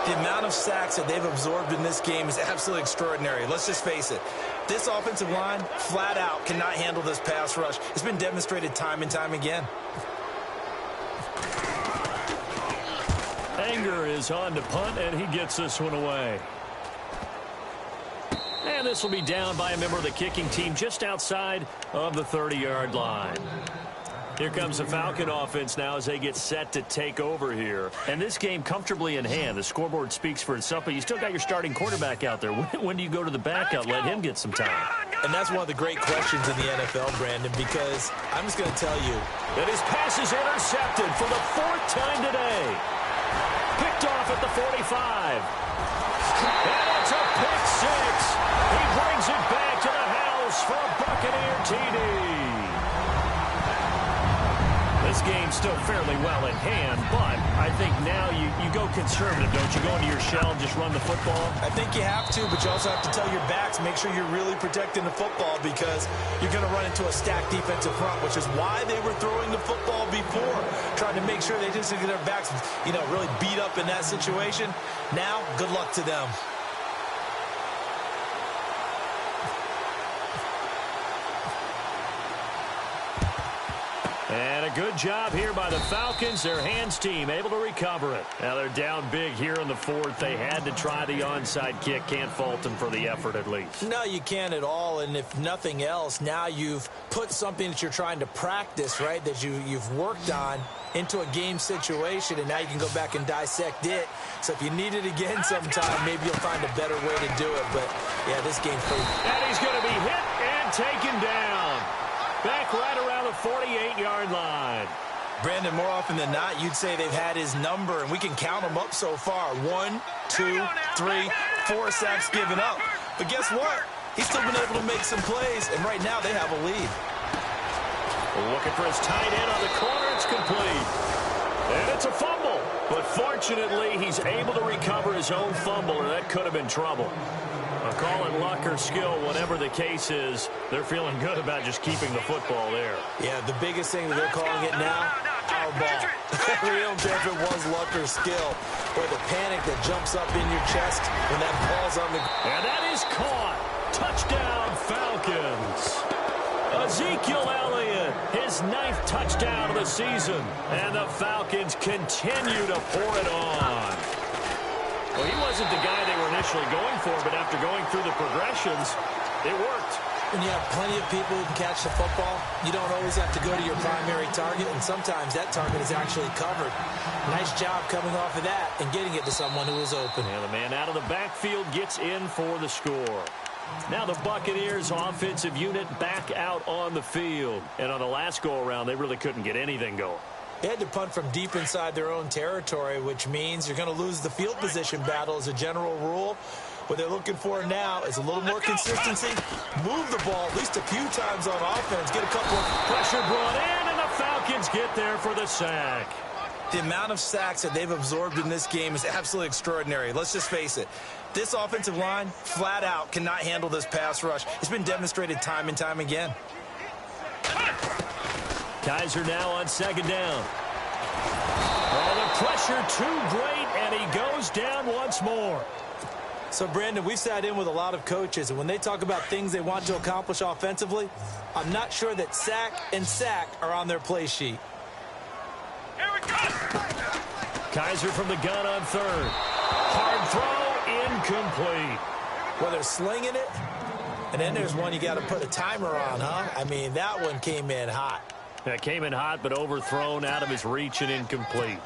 The amount of sacks that they've absorbed in this game is absolutely extraordinary. Let's just face it. This offensive line, flat out, cannot handle this pass rush. It's been demonstrated time and time again. Anger is on to punt, and he gets this one away. And this will be down by a member of the kicking team just outside of the 30-yard line. Here comes the Falcon offense now as they get set to take over here. And this game comfortably in hand. The scoreboard speaks for itself, but you still got your starting quarterback out there. When do you go to the backup, let him get some time? And that's one of the great questions in the NFL, Brandon, because I'm just going to tell you that his pass is intercepted for the 4th time today. Picked off at the 45. And it's a pick six. He brings it back to the house for a Buccaneer TD. This game's still fairly well in hand, but I think now you go conservative, don't you? Go into your shell and just run the football? I think you have to, but you also have to tell your backs, make sure you're really protecting the football because you're going to run into a stacked defensive front, which is why they were throwing the football before, trying to make sure they just get their backs, really beat up in that situation. Now, good luck to them. And a good job here by the Falcons. Their hands team able to recover it. Now they're down big here in the fourth. They had to try the onside kick. Can't fault them for the effort at least. No, you can't at all. And if nothing else, now you've put something that you're trying to practice, right, that you've worked on into a game situation, and now you can go back and dissect it. So if you need it again sometime, maybe you'll find a better way to do it. But, yeah, this game's pretty... And he's going to be hit and taken down. Back right around the 48-yard line. Brandon, more often than not, you'd say they've had his number, and we can count them up so far. 1, 2, 3, 4 sacks given up. But guess what? He's still been able to make some plays, and right now they have a lead. Looking for his tight end on the corner. It's complete. And it's a fumble. But fortunately, he's able to recover his own fumble, or that could have been trouble. Call it luck or skill, whatever the case is, they're feeling good about just keeping the football there. Yeah, the biggest thing that they're calling it now, our ball. We don't care if it was luck or skill, or the panic that jumps up in your chest when that ball's on the... And that is caught. Touchdown, Falcons. Ezekiel Elliott, his 9th touchdown of the season. And the Falcons continue to pour it on. Well, he wasn't the guy they were initially going for, but after going through the progressions, it worked. When you have plenty of people who can catch the football, you don't always have to go to your primary target, and sometimes that target is actually covered. Nice job coming off of that and getting it to someone who was open. And the man out of the backfield gets in for the score. Now the Buccaneers offensive unit back out on the field. And on the last go-around, they really couldn't get anything going. They had to punt from deep inside their own territory, which means you're going to lose the field position battle as a general rule. What they're looking for now is a little more consistency. Move the ball at least a few times on offense. Get a couple of... Pressure brought in, and the Falcons get there for the sack. The amount of sacks that they've absorbed in this game is absolutely extraordinary. Let's just face it. This offensive line, flat out, cannot handle this pass rush. It's been demonstrated time and time again. Kaiser now on second down. Oh, the pressure too great, and he goes down once more. So, Brandon, we've sat in with a lot of coaches, and when they talk about things they want to accomplish offensively, I'm not sure that sack and sack are on their play sheet. Here we go. Kaiser from the gun on third. Hard throw, incomplete. Well, they're slinging it, and then there's one you got to put a timer on, huh? I mean, that one came in hot. That came in hot, but overthrown out of his reach and incomplete.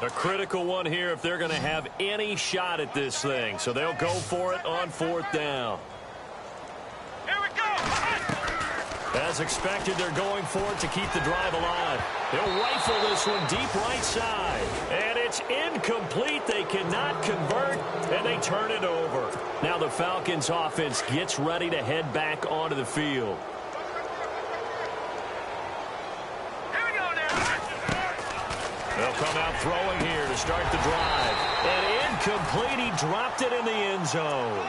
A critical one here if they're going to have any shot at this thing. So they'll go for it on fourth down. Here we go. As expected, they're going for it to keep the drive alive. They'll rifle this one deep right side. And it's incomplete. They cannot convert, and they turn it over. Now the Falcons offense gets ready to head back onto the field. Here we go now. They'll come out throwing here to start the drive. And incomplete. He dropped it in the end zone.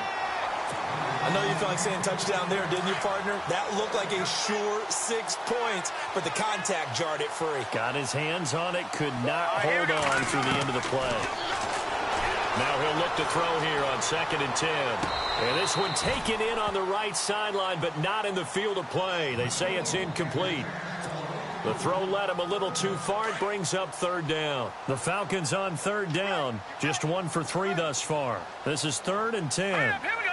I know you felt like saying touchdown there, didn't you, partner? That looked like a sure 6 points, but the contact jarred it free. Got his hands on it, could not hold on through the end of the play. Now he'll look to throw here on 2nd and 10. And this one taken in on the right sideline, but not in the field of play. They say it's incomplete. The throw led him a little too far. It brings up third down. The Falcons on third down. Just 1 for 3 thus far. This is 3rd and 10. Here we go.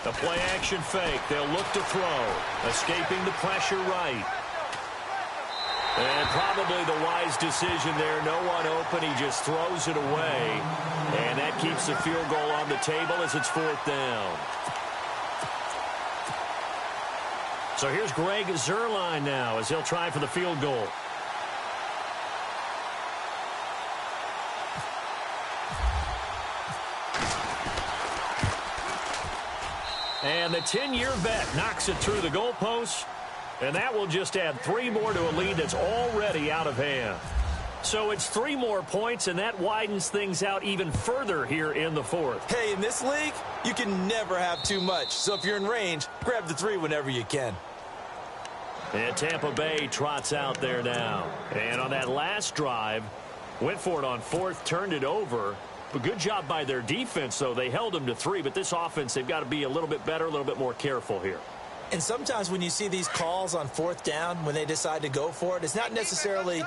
The play action fake. They'll look to throw. Escaping the pressure right. And probably the wise decision there. No one open. He just throws it away. And that keeps the field goal on the table as it's 4th down. So here's Greg Zuerlein now as he'll try for the field goal. And the 10-year vet knocks it through the goalpost. And that will just add 3 more to a lead that's already out of hand. So it's 3 more points, and that widens things out even further here in the 4th. Hey, in this league, you can never have too much. So if you're in range, grab the 3 whenever you can. And Tampa Bay trots out there now. And on that last drive, went for it on 4th, turned it over. But good job by their defense, though. They held them to 3, but this offense, they've got to be a little bit better, a little bit more careful here. And sometimes when you see these calls on 4th down, when they decide to go for it, it's not necessarily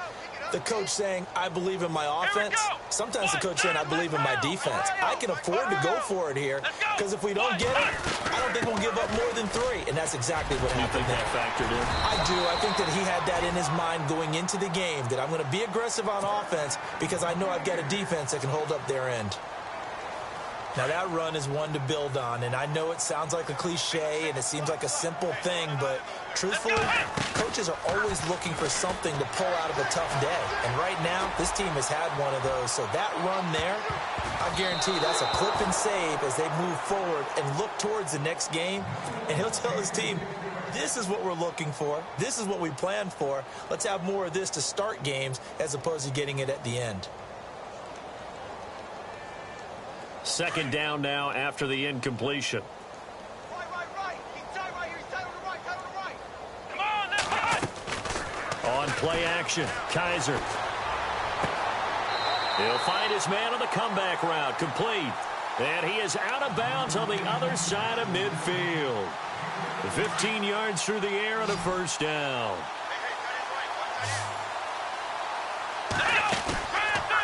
the coach saying, I believe in my offense. Sometimes the coach saying, I believe in my defense. I can afford to go for it here because if we don't get it, I don't think we'll give up more than 3. And that's exactly what happened there. You think that factored in? I do. I think that he had that in his mind going into the game, that I'm going to be aggressive on offense because I know I've got a defense that can hold up their end. Now, that run is one to build on, and I know it sounds like a cliche and it seems like a simple thing, but truthfully, coaches are always looking for something to pull out of a tough day. And right now, this team has had one of those. So that run there, I guarantee that's a clip and save as they move forward and look towards the next game. And he'll tell his team, this is what we're looking for. This is what we planned for. Let's have more of this to start games as opposed to getting it at the end. 2nd down now after the incompletion. Right. Keep tight right here. He's tight on the right. Come on, left side. On play action, Kaiser. He'll find his man on the comeback route, complete. And he is out of bounds on the other side of midfield. 15 yards through the air on a 1st down.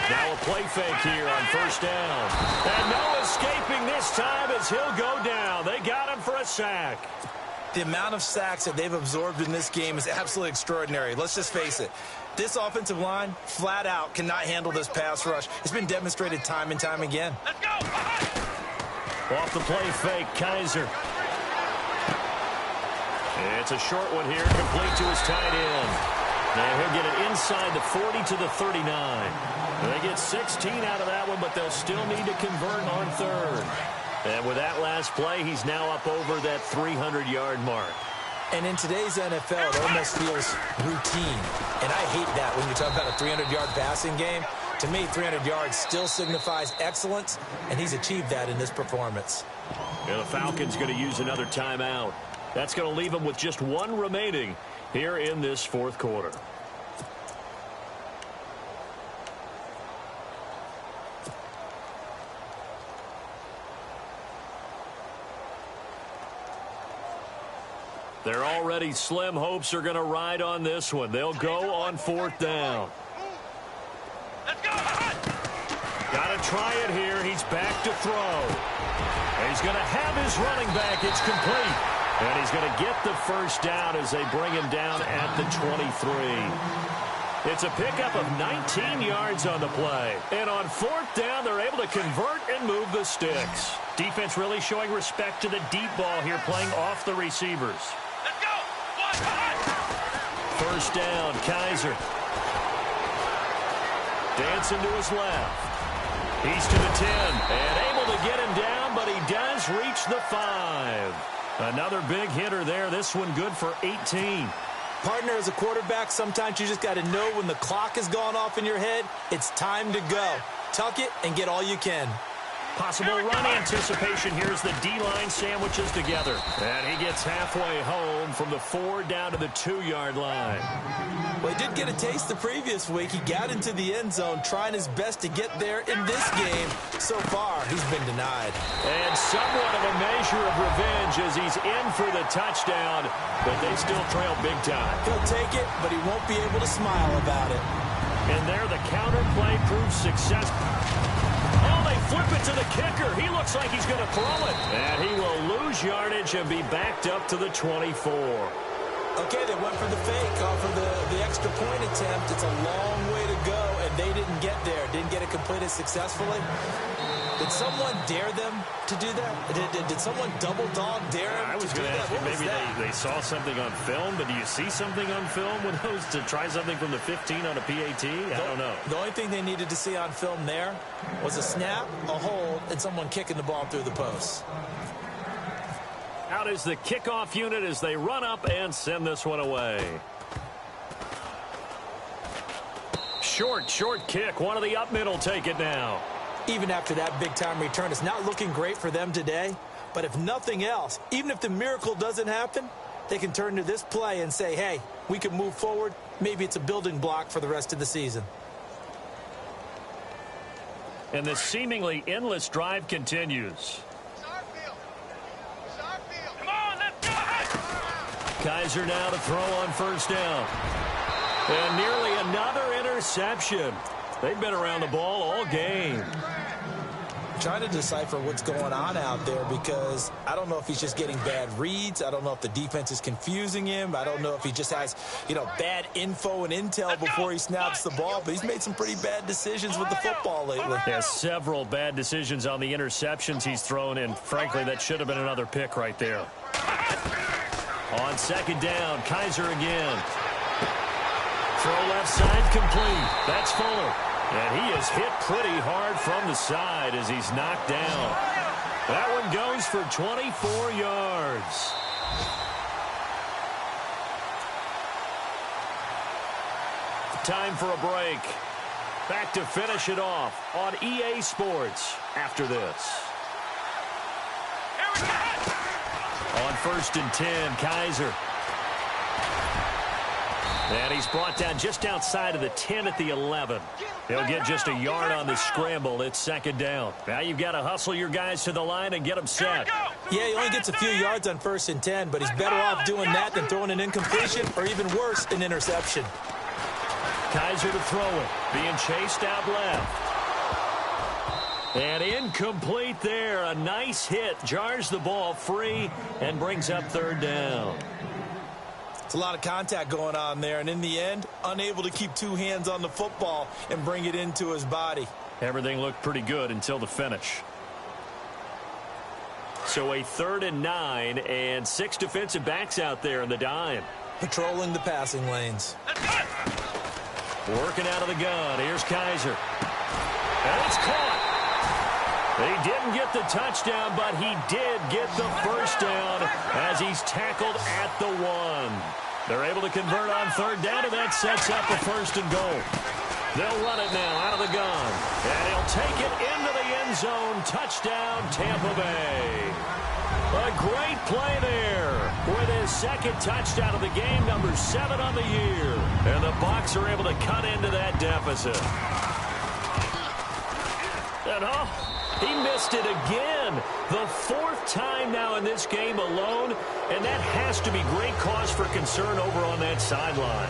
Now a play fake here on 1st down. And no escaping this time as he'll go down. They got him for a sack. The amount of sacks that they've absorbed in this game is absolutely extraordinary. Let's just face it. This offensive line, flat out, cannot handle this pass rush. It's been demonstrated time and time again. Let's go. Off the play fake, Kaiser. It's a short one here, complete to his tight end. Now he'll get it inside the 40 to the 39. They get 16 out of that one, but they'll still need to convert on 3rd. And with that last play, he's now up over that 300-yard mark. And in today's NFL, it almost feels routine. And I hate that when you talk about a 300-yard passing game. To me, 300 yards still signifies excellence, and he's achieved that in this performance. And the Falcons going to use another timeout. That's going to leave them with just 1 remaining here in this 4th quarter. They're already slim hopes are going to ride on this one. They'll go on 4th down. Let's go. Got to try it here. He's back to throw. And he's going to have his running back. It's complete. And he's going to get the 1st down as they bring him down at the 23. It's a pickup of 19 yards on the play. And on 4th down, they're able to convert and move the sticks. Defense really showing respect to the deep ball here, playing off the receivers. Let's go. 1st down, Kaiser. Dancing to his left. He's to the 10 and able to get him down, but he does reach the 5. Another big hitter there. This one good for 18. Partner, as a quarterback, sometimes you just got to know when the clock has gone off in your head, it's time to go. Tuck it and get all you can. Possible run anticipation. Here's the D-line sandwiches together. And he gets halfway home from the 4 down to the 2-yard line. Well, he did get a taste the previous week. He got into the end zone trying his best to get there in this game. So far, he's been denied. And somewhat of a measure of revenge as he's in for the touchdown, but they still trail big time. He'll take it, but he won't be able to smile about it. And there the counter play proves successful. Oh, they flip it to the kicker. He looks like he's going to throw it. And he will lose yardage and be backed up to the 24. Okay, they went for the fake off of the extra point attempt. It's a long way to go, and they didn't get there. Didn't get it completed successfully. Did someone dare them to do that? Did someone double dog dare them? I was going to ask you, maybe they saw something on film, but do you see something on film with those to try something from the 15 on a PAT? I don't know. The only thing they needed to see on film there was a snap, a hold, and someone kicking the ball through the post. Out is the kickoff unit as they run up and send this one away. Short kick. One of the up mid will take it now. Even after that big-time return, it's not looking great for them today. But if nothing else, even if the miracle doesn't happen, they can turn to this play and say, hey, we can move forward. Maybe it's a building block for the rest of the season. And the seemingly endless drive continues. Come on, let's go! Kaiser now to throw on first down. And nearly another interception. They've been around the ball all game. Trying to decipher what's going on out there because I don't know if he's just getting bad reads. I don't know if the defense is confusing him. I don't know if he just has, bad info and intel before he snaps the ball. But he's made some pretty bad decisions with the football lately. Yeah, several bad decisions on the interceptions he's thrown, and frankly, that should have been another pick right there. On second down, Kaiser again. Throw left side complete. That's Fuller. And he is hit pretty hard from the side as he's knocked down. That one goes for 24 yards. Time for a break. Back to finish it off on EA Sports after this. On 1st and 10, Kaiser. And he's brought down just outside of the 10 at the 11. He'll get just a yard on the scramble. It's second down. Now you've got to hustle your guys to the line and get them set. Yeah, he only gets a few yards on 1st and 10, but he's better off doing that than throwing an incompletion or even worse, an interception. Kaiser to throw it. Being chased out left. And incomplete there. A nice hit. Jars the ball free and brings up third down. It's a lot of contact going on there, and in the end, unable to keep two hands on the football and bring it into his body. Everything looked pretty good until the finish. So a 3rd and 9 and 6 defensive backs out there in the dime. Patrolling the passing lanes. Working out of the gun. Here's Kaiser. And it's caught. He didn't get the touchdown, but he did get the first down as he's tackled at the 1. They're able to convert on third down, and that sets up a 1st and goal. They'll run it now out of the gun. And he'll take it into the end zone. Touchdown, Tampa Bay. A great play there with his 2nd touchdown of the game, number 7 on the year. And the Bucs are able to cut into that deficit. And he missed it again. The 4th time now in this game alone, and that has to be great cause for concern over on that sideline.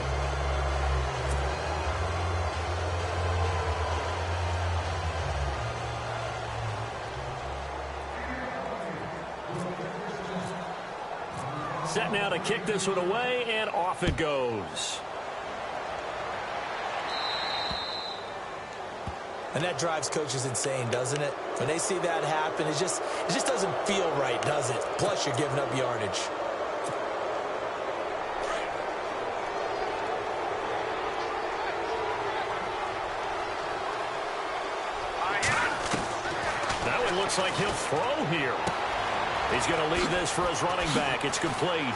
Set now to kick this one away, and off it goes. And that drives coaches insane, doesn't it? When they see that happen, it just doesn't feel right, does it? Plus, you're giving up yardage. That one looks like he'll throw here. He's going to leave this for his running back. It's complete.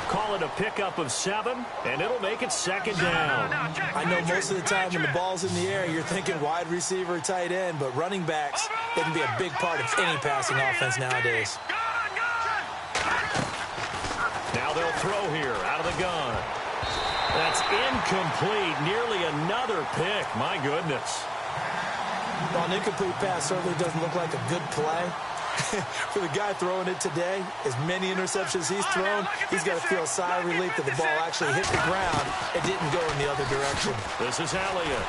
Call it a pickup of 7, and it'll make it second down. I know most of the time when the ball's in the air, you're thinking wide receiver, tight end, but running backs, they can be a big part of any passing offense nowadays. Now they'll throw here out of the gun. That's incomplete. Nearly another pick. My goodness. Well, an incomplete pass certainly doesn't look like a good play. For the guy throwing it today, as many interceptions he's thrown, he's got to feel a sigh of relief that the ball actually hit the ground and didn't go in the other direction. This is Elliott.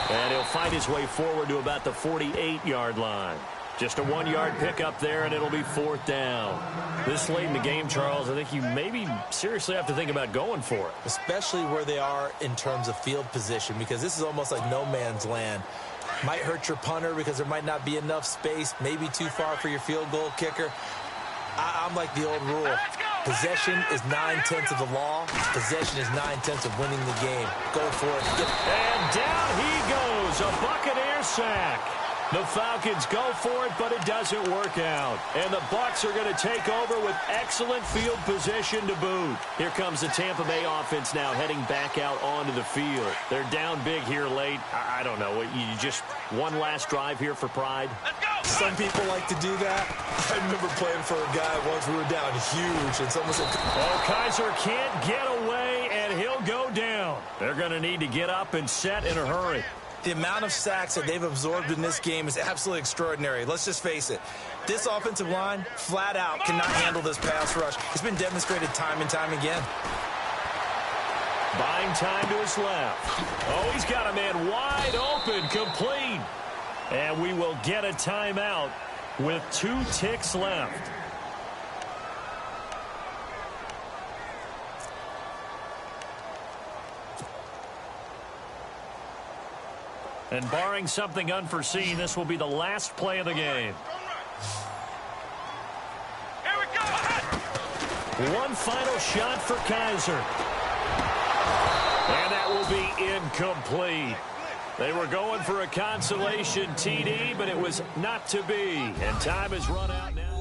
And he'll find his way forward to about the 48-yard line. Just a 1-yard pickup there, and it'll be 4th down. This late in the game, Charles, I think you maybe seriously have to think about going for it. Especially where they are in terms of field position, because this is almost like no man's land. Might hurt your punter because there might not be enough space, maybe too far for your field goal kicker. I'm like the old rule. Possession is 9/10 of the law. Possession is 9/10 of winning the game. Go for it. And down he goes, a Buccaneer sack. The Falcons go for it, but it doesn't work out. And the Bucs are going to take over with excellent field position to boot. Here comes the Tampa Bay offense now heading back out onto the field. They're down big here late. I don't know. You just one last drive here for pride? Some people like to do that. I remember playing for a guy once. We were down huge, and someone said, "Oh, Kaiser can't get away, and he'll go down." They're going to need to get up and set in a hurry. The amount of sacks that they've absorbed in this game is absolutely extraordinary. Let's just face it. This offensive line, flat out, cannot handle this pass rush. It's been demonstrated time and time again. Buying time to his left. Oh, he's got a man wide open, complete. And we will get a timeout with 2 ticks left. And barring something unforeseen, this will be the last play of the game. Here we go. One final shot for Kaiser. And that will be incomplete. They were going for a consolation TD, but it was not to be. And time has run out now.